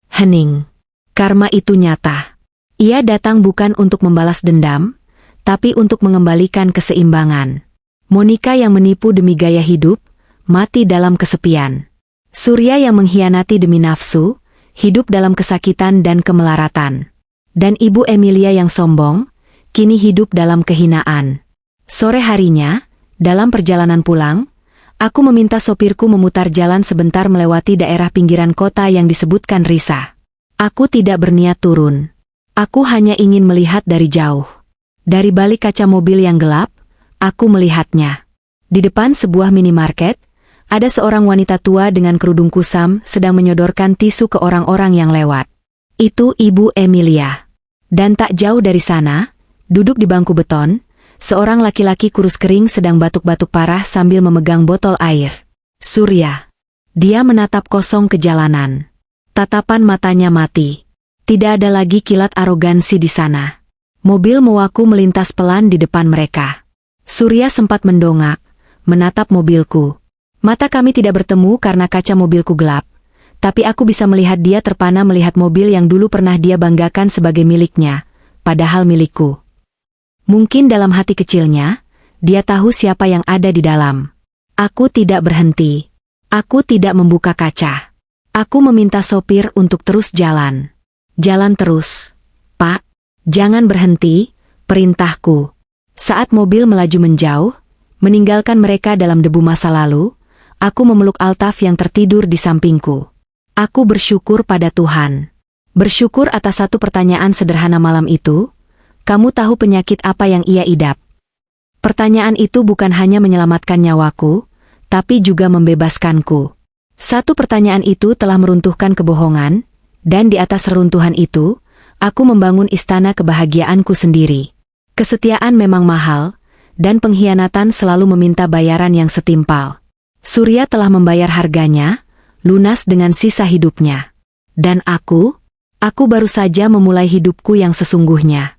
Hening. Karma itu nyata. Ia datang bukan untuk membalas dendam, tapi untuk mengembalikan keseimbangan. Monica yang menipu demi gaya hidup, mati dalam kesepian. Surya yang mengkhianati demi nafsu, hidup dalam kesakitan dan kemelaratan. Dan Ibu Emilia yang sombong, kini hidup dalam kehinaan. Sore harinya, dalam perjalanan pulang, aku meminta sopirku memutar jalan sebentar melewati daerah pinggiran kota yang disebutkan Risa. Aku tidak berniat turun. Aku hanya ingin melihat dari jauh. Dari balik kaca mobil yang gelap, aku melihatnya. Di depan sebuah minimarket, ada seorang wanita tua dengan kerudung kusam sedang menyodorkan tisu ke orang-orang yang lewat. Itu Ibu Emilia. Dan tak jauh dari sana, duduk di bangku beton, seorang laki-laki kurus kering sedang batuk-batuk parah sambil memegang botol air. Surya. Dia menatap kosong ke jalanan. Tatapan matanya mati. Tidak ada lagi kilat arogansi di sana. Mobil Mowaku melintas pelan di depan mereka. Surya sempat mendongak, menatap mobilku. Mata kami tidak bertemu karena kaca mobilku gelap, tapi aku bisa melihat dia terpana melihat mobil yang dulu pernah dia banggakan sebagai miliknya, padahal milikku. Mungkin dalam hati kecilnya, dia tahu siapa yang ada di dalam. Aku tidak berhenti. Aku tidak membuka kaca. Aku meminta sopir untuk terus jalan. Jalan terus. Pak, jangan berhenti, perintahku. Saat mobil melaju menjauh, meninggalkan mereka dalam debu masa lalu, aku memeluk Altaf yang tertidur di sampingku. Aku bersyukur pada Tuhan. Bersyukur atas satu pertanyaan sederhana malam itu, kamu tahu penyakit apa yang ia idap? Pertanyaan itu bukan hanya menyelamatkan nyawaku, tapi juga membebaskanku. Satu pertanyaan itu telah meruntuhkan kebohongan, dan di atas reruntuhan itu, aku membangun istana kebahagiaanku sendiri. Kesetiaan memang mahal, dan pengkhianatan selalu meminta bayaran yang setimpal. Surya telah membayar harganya, lunas dengan sisa hidupnya. Dan aku baru saja memulai hidupku yang sesungguhnya.